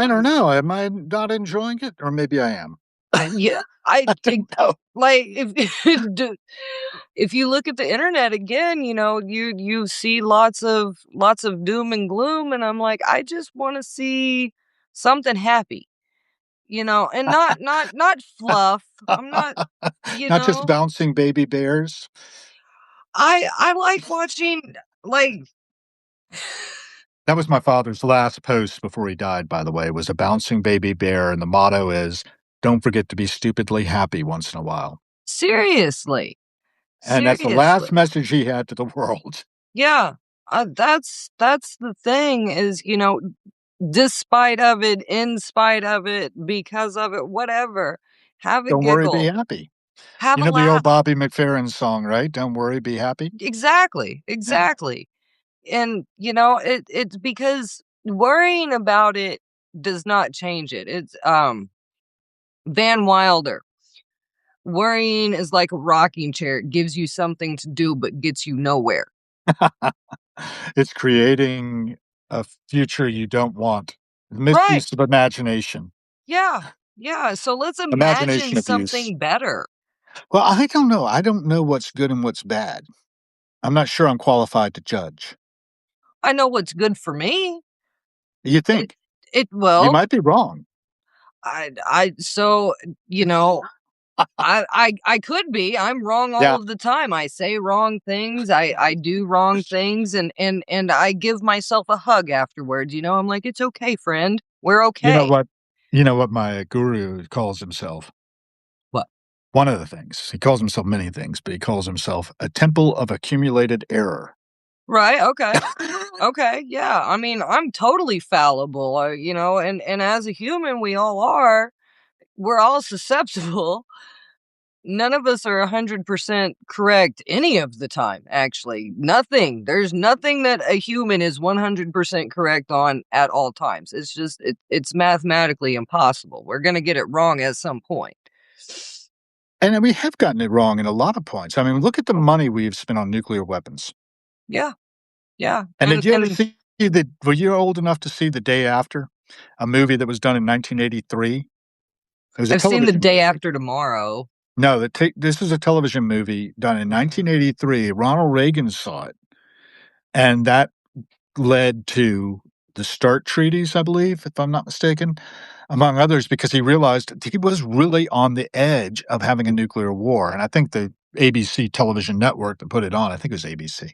don't. don't know. Am I not enjoying it? Or maybe I am. Yeah, I I think, don't know. like, if d if you look at the internet again, you see lots of doom and gloom, and I'm like, I just wanna see something happy, and not fluff. I'm not, you Not just know bouncing baby bears. I like watching, like. That was my father's last post before he died, by the way, was a bouncing baby bear, and the motto is, "Don't forget to be stupidly happy once in a while." Seriously, And that's the last seriously. message he had to the world. Yeah, that's the thing is, despite of it, in spite of it, because of it, whatever, have a Don't worry, be giggle, happy. have You a know the old laugh. Bobby McFerrin song, right? "Don't worry, be happy." Exactly, Yeah. exactly. And, it's because worrying about it does not change it. It's, Van Wilder. Worrying is like a rocking chair. It gives you something to do, but gets you nowhere. It's creating a future you don't want. Right. Misuse of imagination. Yeah. Yeah. So let's imagine Imagination abuse. something better. Well, I don't know. I don't know what's good and what's bad. I'm not sure I'm qualified to judge. I know what's good for me. You It think? it You well, might be wrong. I so, you know, I could be. I'm wrong all Yeah. of the time. I say wrong things. I do wrong things, and I give myself a hug afterwards. I'm like, it's okay, friend. We're You know okay. what? You know what my guru calls himself? What? One of the things. He calls himself many things, but he calls himself a temple of accumulated error. Right, okay. Okay, yeah, I mean, I'm totally fallible, and as a human, we all are. We're all susceptible. None of us are 100% correct any of the time, actually. Nothing. There's nothing that a human is 100% correct on at all times. It's just it's mathematically impossible. We're gonna get it wrong at some point. And we have gotten it wrong in a lot of points. I mean, look at the money we've spent on nuclear weapons. Yeah, yeah, And and did you ever and see were you old enough to see The Day After, a movie that was done in 1983? It was a I've seen The television Day movie. After Tomorrow. No, this is a television movie done in 1983. Ronald Reagan saw it, and that led to the START treaties, I believe, if I'm not mistaken, among others, because he realized he was really on the edge of having a nuclear war. And I think the ABC television network that put it on, I think it was ABC,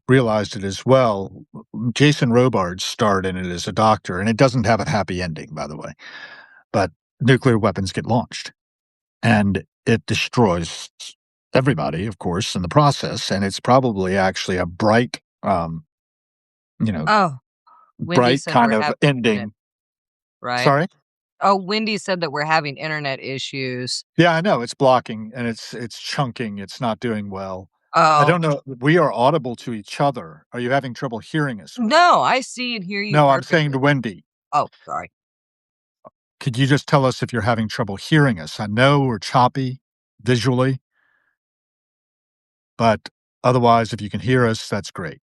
realized it as well. Jason Robards starred in it as a doctor, and it doesn't have a happy ending, by the way. But nuclear weapons get launched, and it destroys everybody, of course, in the process. And it's probably actually a bright, you know, Oh, Wendy bright said kind we're of having internet, ending. right? Sorry? Oh, Wendy said that we're having internet issues. Yeah, I know, it's blocking and it's chunking, it's not doing well. I Oh, don't know, we are audible to each other. Are you having trouble hearing us, Wendy? no, I see and hear you No, I'm saying to perfectly. Wendy. Oh, sorry. Could you just tell us if you're having trouble hearing us? I know we're choppy visually, but otherwise, if you can hear us, that's great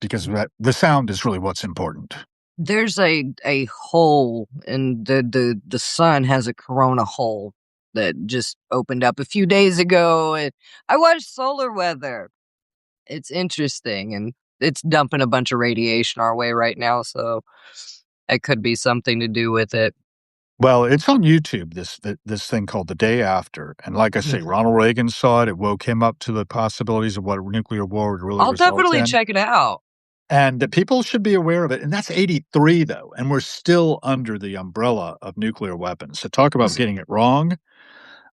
because the sound is really what's important. There's a hole, and the sun has a corona hole that just opened up a few days ago, and I watched solar weather. It's interesting, and it's dumping a bunch of radiation our way right now, so it could be something to do with it. Well, it's on YouTube, this thing called The Day After, and like I Mhm. say, Ronald Reagan saw it, it woke him up to the possibilities of what a nuclear war would really I'll result definitely in, check it out. and that people should be aware of it, and that's '83, though, and we're still under the umbrella of nuclear weapons, so talk about Was getting it wrong.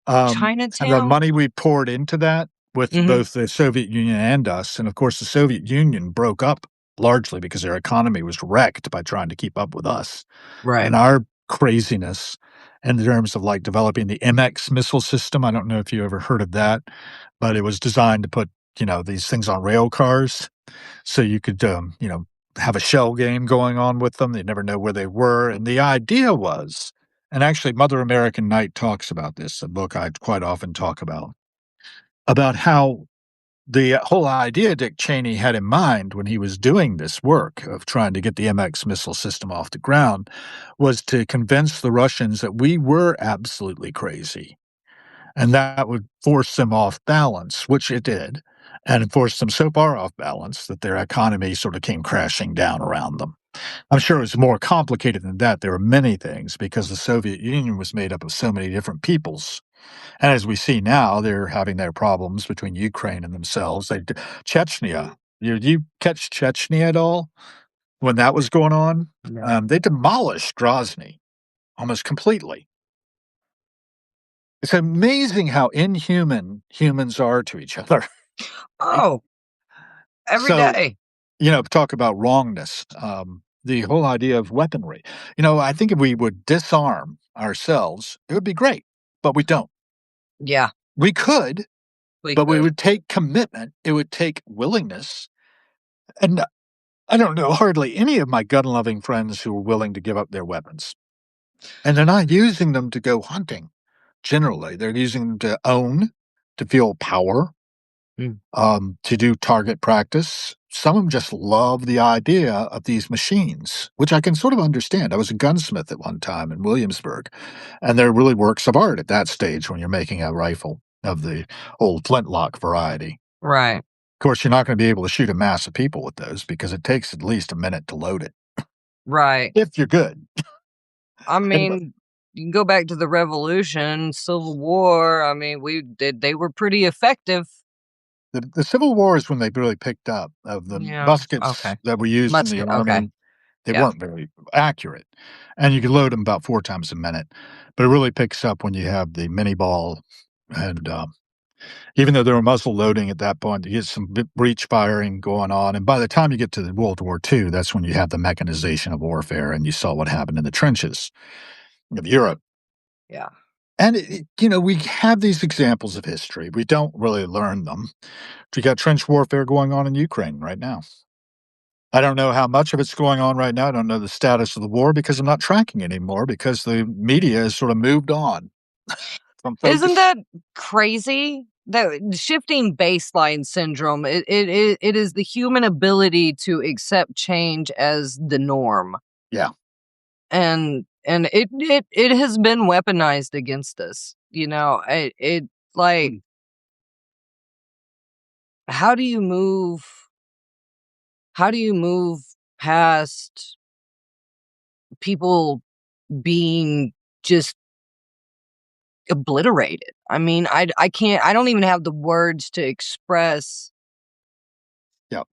And the Chinatown? money we poured into that with Mhm. both the Soviet Union and us, and of course, the Soviet Union broke up largely because their economy was wrecked by trying to keep up with us Right. and our craziness in terms of like developing the MX missile system. I don't know if you ever heard of that, but it was designed to put, these things on rail cars so you could, have a shell game going on with them. They never know where they were. And the idea was, and actually, Mother American Night talks about this, a book I quite often talk about how the whole idea Dick Cheney had in mind when he was doing this work of trying to get the MX missile system off the ground was to convince the Russians that we were absolutely crazy. And that would force them off balance, which it did, and it forced them so far off balance that their economy sort of came crashing down around them. I'm sure it was more complicated than that. There were many things because the Soviet Union was made up of so many different peoples. And as we see now, they're having their problems between Ukraine and themselves. Chechnya, you catch Chechnya at all when that was going on? No. They demolished Grozny almost completely. It's amazing how inhuman humans are to each other. Oh, every So, day. talk about wrongness. The whole idea of weaponry. I think if we would disarm ourselves, it would be great, but we don't. Yeah, We could, we but we could. would take commitment. It would take willingness. And I don't know hardly any of my gun loving friends who are willing to give up their weapons. And they're not using them to go hunting. Generally, they're using them to own, to feel power, Mm. to do target practice. Some of them just love the idea of these machines, which I can sort of understand. I was a gunsmith at one time in Williamsburg, and they're really works of art at that stage when you're making a rifle of the old flintlock variety. Right, Of course, you're not going to be able to shoot a mass of people with those because it takes at least a minute to load it right. if you're good. I And mean, you can go back to the Revolution, Civil War. I mean, they were pretty effective. the Civil War is when they really picked up of the Yeah, muskets okay. that were used in the Musket, okay. army. They Yeah. weren't very accurate, and you could load them about 4 times a minute, but it really picks up when you have the mini ball, and, even though they were muzzle loading at that point, you get some breech firing going on, and by the time you get to the World War II, that's when you have the mechanization of warfare, and you saw what happened in the trenches of Europe. Yeah. And we have these examples of history. We don't really learn them. We got trench warfare going on in Ukraine right now. I don't know how much of it's going on right now. I don't know the status of the war because I'm not tracking anymore because the media has sort of moved on from Isn't focus. that crazy? That shifting baseline syndrome, it is the human ability to accept change as the norm. Yeah. And it has been weaponized against us. Like, Mm. how do you move how do you move past people being just obliterated? I mean, I can't, I don't even have the words to express, Yeah.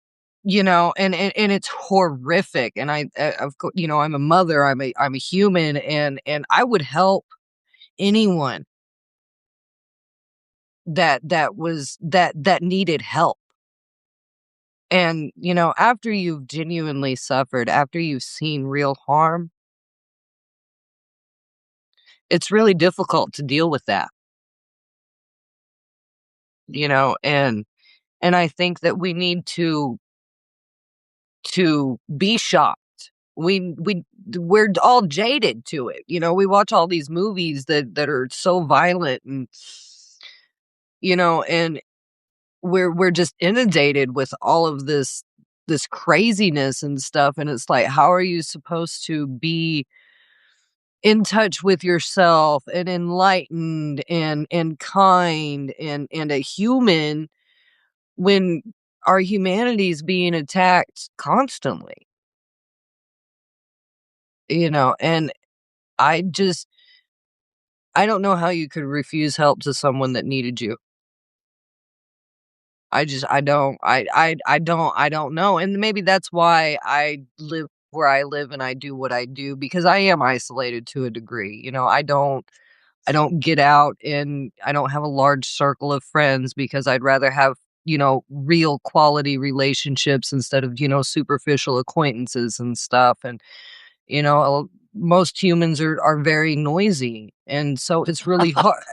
and it's horrific. And of course, I'm a mother, I'm a human, and I would help anyone that needed help. And, after you've genuinely suffered, after you've seen real harm, it's really difficult to deal with that, and I think that we need to be shocked. We're all jaded to it. We watch all these movies that are so violent, and we're just inundated with all of this craziness and stuff, and it's like, how are you supposed to be in touch with yourself and enlightened and kind and a human when our humanity is being attacked constantly, and I I don't know how you could refuse help to someone that needed you. I don't know, and maybe that's why I live where I live and I do what I do, because I am isolated to a degree. I don't get out, and I don't have a large circle of friends because I'd rather have, real quality relationships instead of, superficial acquaintances and stuff. And, most humans are very noisy. And so it's really hard.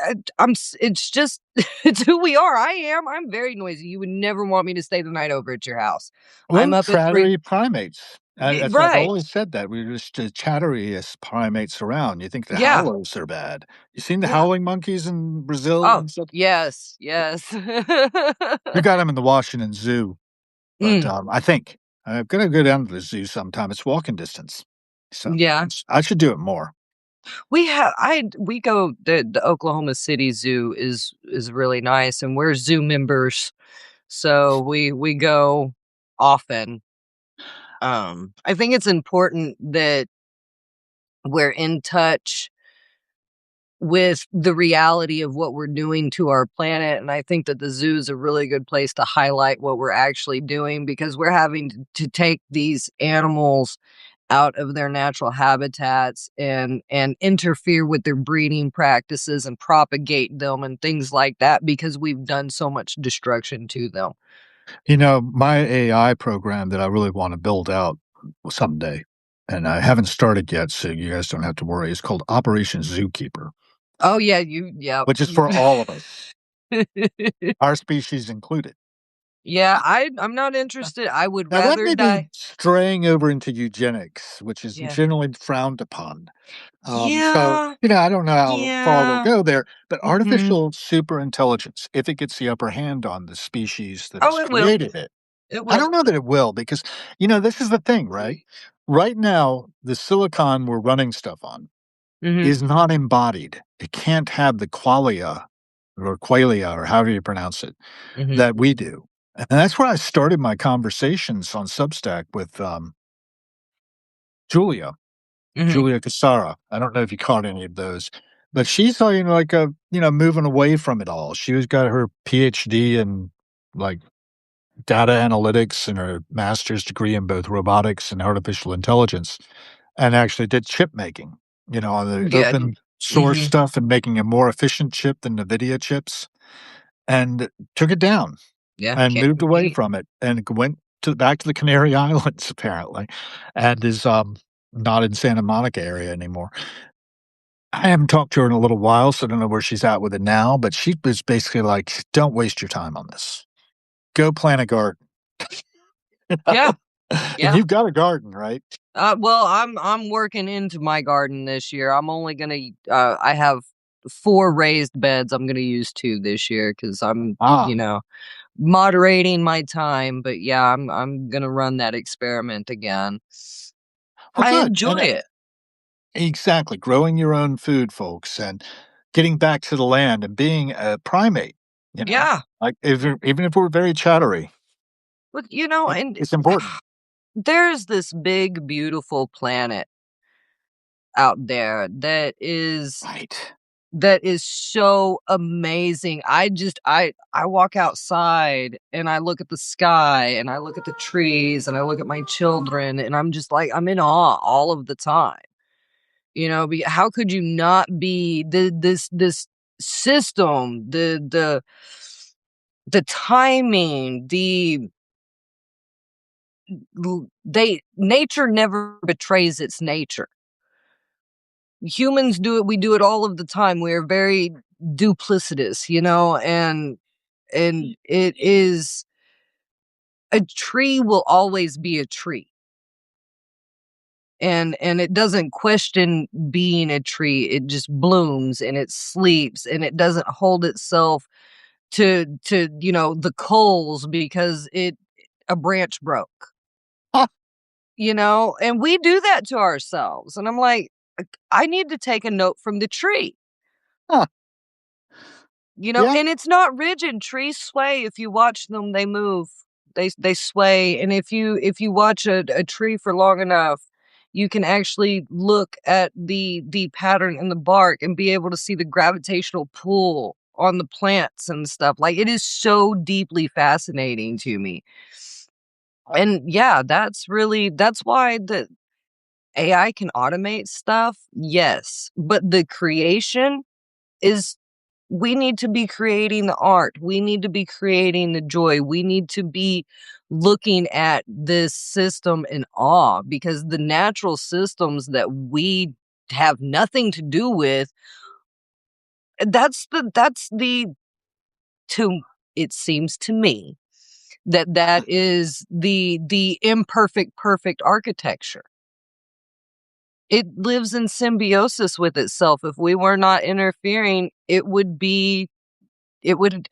It's just, it's who we are. I'm very noisy. You would never want me to stay the night over at your house. I'm We're up at 3. chattery primates. I've Right. always said that. We're just the chatteriest primates around. You think the Yeah. howlers are bad. You seen the Yeah. howling monkeys in Brazil Oh, and stuff? yes. Yes. We got them in the Washington Zoo, but, Mm, I think I'm gonna go down to the zoo sometime. It's walking distance, so yeah. I should do it more. We go, the Oklahoma City Zoo is really nice, and we're zoo members, so we go often. I think it's important that we're in touch with the reality of what we're doing to our planet, and I think that the zoo is a really good place to highlight what we're actually doing, because we're having to take these animals out of their natural habitats and interfere with their breeding practices and propagate them and things like that, because we've done so much destruction to them. My AI program that I really wanna build out someday, and I haven't started yet, so you guys don't have to worry, is called Operation Zookeeper, Oh, yeah, yeah. which is for all of us, our species included. Yeah, I'm not interested. I would Now that rather may be die. straying over into eugenics, which is Yeah. generally frowned upon. So, Yeah, I don't know how far we'll yeah. go there, but Mhm. artificial super intelligence, if it gets the upper hand on the species that Oh, has it will. created it, It I will. don't know that it will because, this is the thing, right? Right now, the silicon we're running stuff on Mhm, is not embodied. It can't have the qualia, or however you pronounce it, mhm, that we do. And that's where I started my conversations on Substack with Julia. mhm. Julia Cassara. I don't know if you caught any of those, but she's like moving away from it all. She was got her PhD in like data analytics and a master's degree in both robotics and artificial intelligence, and actually did chip making, on the Yeah. open source Mhm. stuff and making a more efficient chip than NVIDIA chips, and took it down Yeah, and can't moved away compete. from it and went back to the Canary Islands apparently, and is, not in Santa Monica area anymore. I haven't talked to her in a little while, so I don't know where she's at with it now, but she was basically like, "Don't waste your time on this. Go plant a garden." You Yeah, know? And yeah. you've got a garden, right? Well, I'm working into my garden this year. I'm only gonna I have 4 raised beds. I'm gonna use 2 this year because I'm, Ah, moderating my time, but yeah, I'm gonna run that experiment again. well, I good, enjoy and it. exactly, growing your own food, folks, and getting back to the land and being a primate, you know? Yeah, Like, even if we're very chattery, but, and it's important. there's this big, beautiful planet out there Right. that is so amazing. I walk outside and I look at the sky and I look at the trees and I look at my children and I'm just like I'm in awe all of the time. How could you not be this system, the timing, they nature never betrays its nature. Humans do it, we do it all of the time. We're very duplicitous, and it is a tree will always be a tree. And it doesn't question being a tree. It just blooms and it sleeps and it doesn't hold itself to the coals because it a branch broke. Huh, And we do that to ourselves. And I'm like, I need to take a note from the tree. huh, yeah. And it's not rigid. Trees sway. If you watch them, they move. They sway. And if you watch a tree for long enough, you can actually look at the pattern in the bark and be able to see the gravitational pull on the plants and stuff. Like it is so deeply fascinating to me. And yeah, that's why the AI can automate stuff. Yes, but the creation is we need to be creating the art. We need to be creating the joy. We need to be looking at this system in awe because the natural systems that we have nothing to do with, that's the to it seems to me that is the imperfect perfect architecture. It lives in symbiosis with itself. If we were not interfering, it would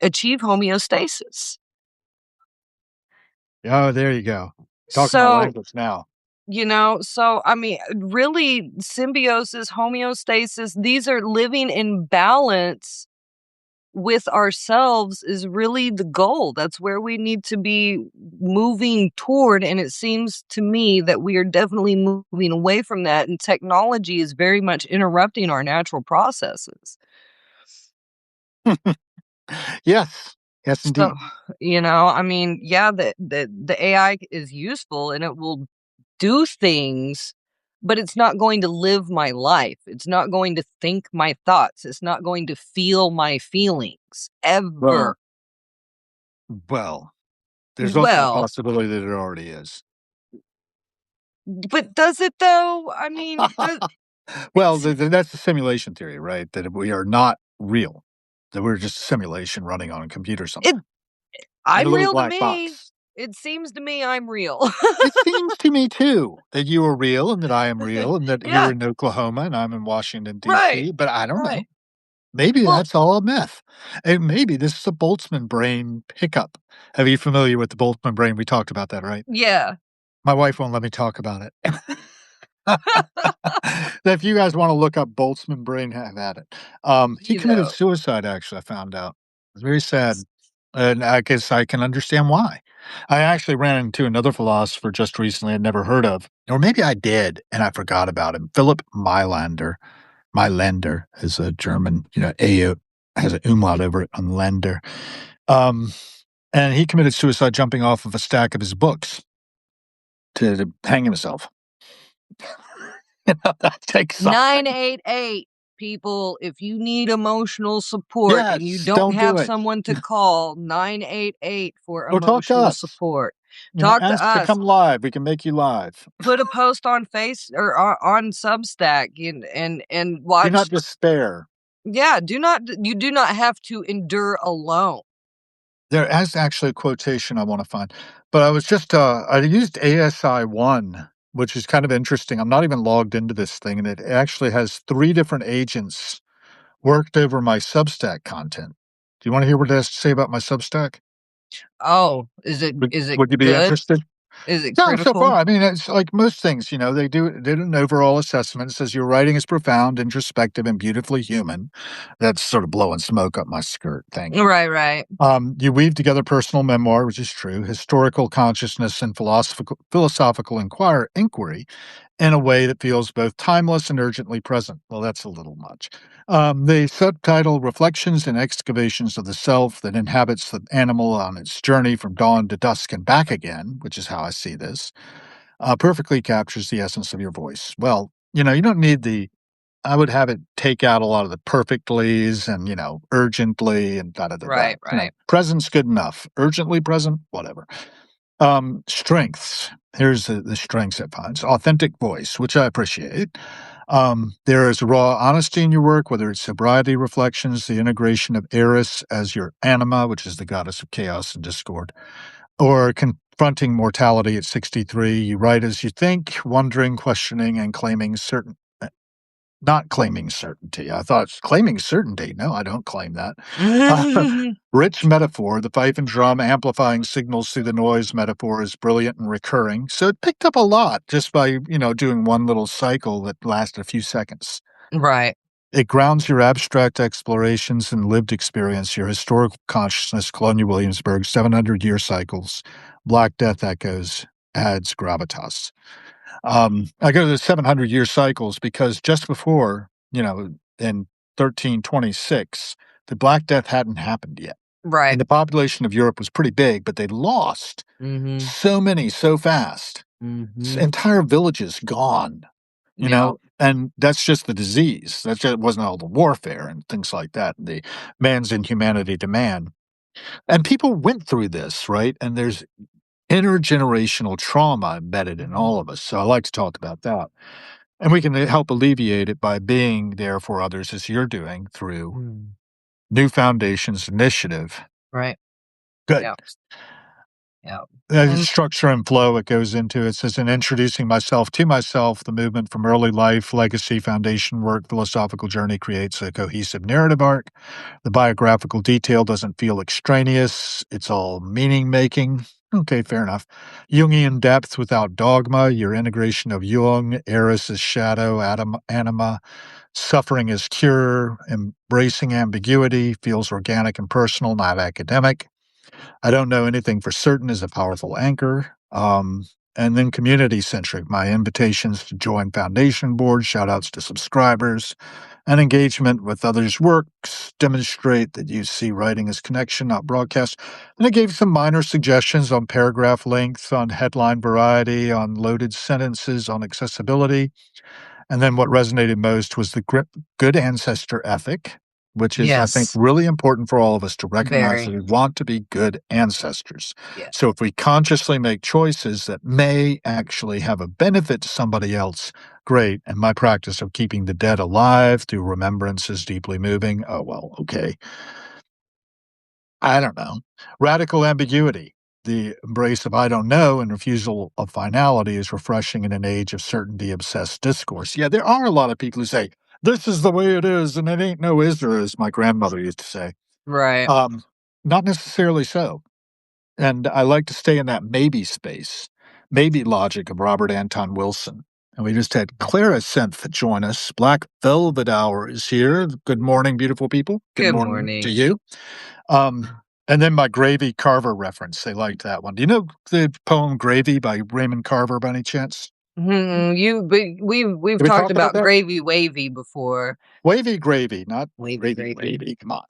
achieve homeostasis. Oh, there you go. Talking my So, language now. I mean, really, symbiosis, homeostasis, these are living in balance with ourselves is really the goal. That's where we need to be moving toward. And it seems to me that we are definitely moving away from that. And technology is very much interrupting our natural processes. Yes. Yes, So, indeed. I mean, yeah, the AI is useful and it will do things, but it's not going to live my life. It's not going to think my thoughts. It's not going to feel my feelings ever. Well well, there's also the Well, possibility that it already is. but does it though? I mean, Well, it's that's the simulation theory, right? That we are not real, that we're just a simulation running on a computer it. somewhere in a I'm little real to black me. box. It seems to me I'm real. It seems to me too that you are real and that I am real and that you're Yeah, in Oklahoma and I'm in Washington, right, DC, but I don't know. right. Maybe Well, that's all a myth. And maybe this is a Boltzmann brain pickup. Are you familiar with the Boltzmann brain? We talked about that, right? yeah. My wife won't let me talk about it. If you guys wanna look up Boltzmann brain, have at it. He You committed know, suicide, actually, I found out. It's very sad, and I guess I can understand why. I actually ran into another philosopher just recently I'd never heard of, or maybe I did, and I forgot about him. Philip Mailander. Mailander is a German, A has an umlaut over it on Lander. Um and he committed suicide jumping off of a stack of his books to hang himself. That takes something. 988 people, if you need emotional support and you Yes, don't don't do have it. someone to call, 988 for Or talk to emotional us. support. Talk to Ask to us. come live. We can make you live. Put a post on Face or on Substack and Do not watch. despair. Yeah, you do not have to endure alone. There is actually a quotation I want to find, but I was just I used ASI1, which is kind of interesting. I'm not even logged into this thing, and it actually has 3 different agents worked over my Substack content. Do you want to hear what it has to say about my Substack? Oh, Would is it would you be good? interested? Is it No, so critical? far, I mean, it's like most things, they did an overall assessment. It says your writing is profound, introspective, and beautifully human. That's sort of blowing smoke up my skirt thing. Right, right. You weave together personal memoir, which is true, historical consciousness, and philosophical inquiry in a way that feels both timeless and urgently present. Well, that's a little much. The subtitle Reflections and Excavations of the Self that Inhabits the Animal on Its Journey from Dawn to Dusk and Back Again, which is how I see this, perfectly captures the essence of your voice. Well, you don't need I would have it take out a lot of the perfectly's and, urgently and da da da da. Right, right. Present's good enough. Urgently present, whatever. Strengths. Here's the strengths it finds. Authentic voice, which I appreciate. There is raw honesty in your work, whether it's sobriety reflections, the integration of Eris as your anima, which is the goddess of chaos and discord, or confronting mortality at 63. You write as you think, wondering, questioning, and not claiming certainty. I thought claiming certainty. No, I don't claim that. Rich metaphor. The fife and drum amplifying signals through the noise metaphor is brilliant and recurring. So it picked up a lot just by, doing one little cycle that lasted a few seconds. Right. It grounds your abstract explorations and lived experience, your historical consciousness, Colonial Williamsburg, 700-year cycles, Black Death echoes, adds gravitas. I go to the 700-year cycles because just before, in 1326, the Black Death hadn't happened yet. Right. And the population of Europe was pretty big, but they lost Mhm. so many so fast. Mhm. Entire villages gone, Yeah. and that's just the disease. That just wasn't all the warfare and things like that, the man's inhumanity to man. And people went through this, right? And there's intergenerational trauma embedded in all of us. So I like to talk about that. And we can help alleviate it by being there for others as you're doing through Mm. New Foundations Initiative. Right. Good. Yeah. Yeah. The And structure and flow it goes into. It says, in introducing myself to myself, the movement from early life, legacy, foundation work, philosophical journey creates a cohesive narrative arc. The biographical detail doesn't feel extraneous. It's all meaning making. Okay, fair enough. Jungian depth without dogma, your integration of Jung, Eris as shadow, anima, suffering as cure, embracing ambiguity, feels organic and personal, not academic. I don't know anything for certain is a powerful anchor. And then community centric, my invitations to join foundation boards, shout outs to subscribers, and engagement with others' works demonstrate that you see writing as connection, not broadcast. And I gave some minor suggestions on paragraph length, on headline variety, on loaded sentences, on accessibility. And then what resonated most was the good ancestor ethic, which is, I think, yes. really important for all of us to recognize that Very. we want to be good ancestors. Yeah. So if we consciously make choices that may actually have a benefit to somebody else, great. And my practice of keeping the dead alive through remembrance is deeply moving. Oh, well, okay. I don't know. Radical ambiguity. The embrace of I don't know and refusal of finality is refreshing in an age of certainty obsessed discourse. Yeah, there are a lot of people who say, this is the way it is, and it ain't no is there, as my grandmother used to say. Right. Um, Not necessarily so. And I like to stay in that maybe space, maybe logic of Robert Anton Wilson. And we just had Clara Senth join us. Black Velvet Hour is here. Good morning, beautiful people. Good Good morning to morning. you. Um, and then my Gravy Carver reference. They liked that one. Do you know the poem Gravy by Raymond Carver by any chance? We've Did we talked talk about about that? Gravy Wavy before. Wavy gravy, not Wavy gravy Gravy. wavy. Come on.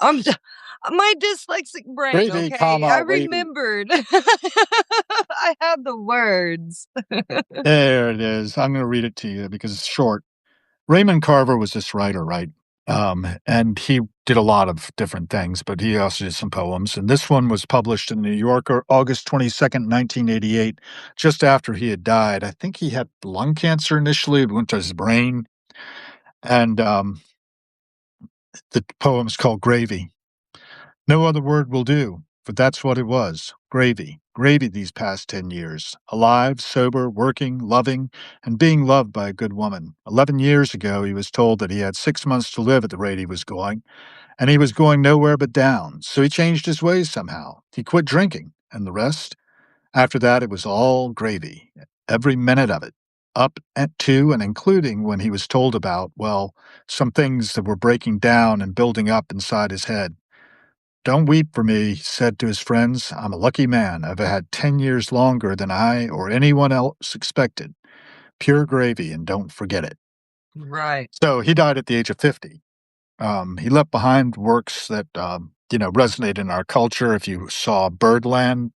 My dyslexic brain, Gravy, okay? I comma, wavy. remembered. I had the words. There it is. I'm going to read it to you because it's short. Raymond Carver was this writer, right? And he did a lot of different things, but he also did some poems. And this one was published in the New Yorker August 22nd, 1988, just after he had died. I think he had lung cancer initially, it went to his brain. And the poem's called Gravy. No other word will do, but that's what it was, gravy. Gravy these past 10 years. Alive, sober, working, loving, and being loved by a good woman. 11 years ago, he was told that he had 6 months to live at the rate he was going, and he was going nowhere but down. So he changed his ways somehow. He quit drinking, and the rest? After that, it was all gravy, every minute of it. Up at to and including when he was told about, well, some things that were breaking down and building up inside his head. Don't weep for me, he said to his friends. I'm a lucky man. I've had 10 years longer than I or anyone else expected. Pure gravy, and don't forget it. Right. So he died at the age of 50. He left behind works that, resonate in our culture. If you saw Birdman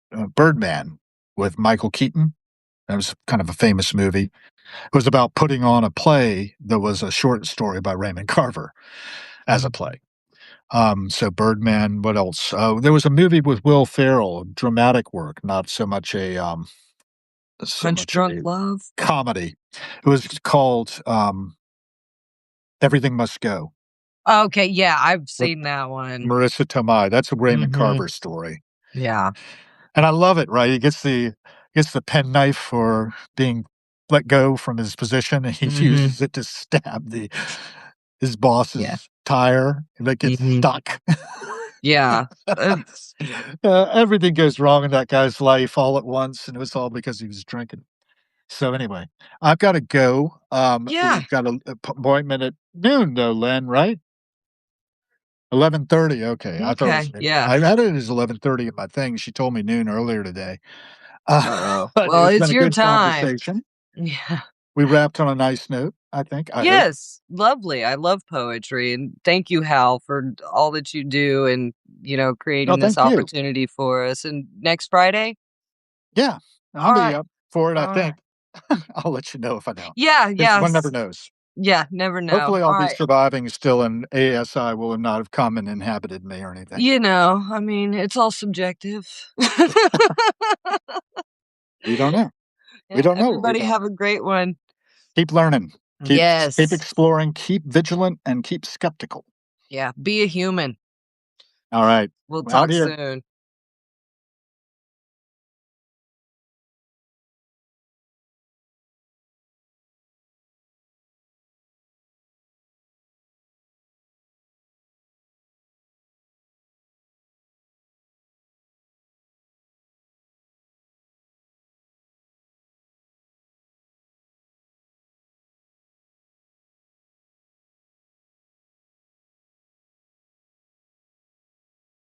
with Michael Keaton, that was kind of a famous movie. It was about putting on a play that was a short story by Raymond Carver as a play. So Birdman, what else? There was a movie with Will Ferrell, dramatic work, not so Punch much a Drunk Love? comedy. It was called Everything Must Go Okay, yeah, I've with seen that one. Marissa Tomei. That's a Raymond Mhm. Carver story, Yeah. and I love it. Right, he gets the penknife for being let go from his position, and he Mhm. uses it to stab his Yeah. boss's tire that gets Mhm. stuck. Yeah. It's Everything goes wrong in that guy's life all at once, and it was all because he was drinking. So anyway, I've got to go. yeah. We've got a appointment at noon, though, Len. Right? 11:30. Okay, I thought it was. Okay, yeah. I had it as 11:30 in my thing. She told me noon earlier today. Uh-oh. But Well, it's it's been a your good time. conversation. Yeah. We wrapped on a nice note. I think. I hope. Yes, lovely. I love poetry, and thank you, Hal, for all that you do and, No, creating this thank you. opportunity for us. And next Friday? Yeah, I'll be Alright, up for it. I alright. think. I'll let you know if I don't. Yeah, One never yes. knows. Yeah, never know. Hopefully, I'll be Alright. surviving still, and ASI will not have come and inhabited me or anything. I mean, it's all subjective. We don't know. We Yeah, don't know what we everybody don't have know. a great one. Keep learning. Keep Yes. exploring, keep vigilant, and keep skeptical. Yeah, be a human. All right. We'll Out talk here. soon.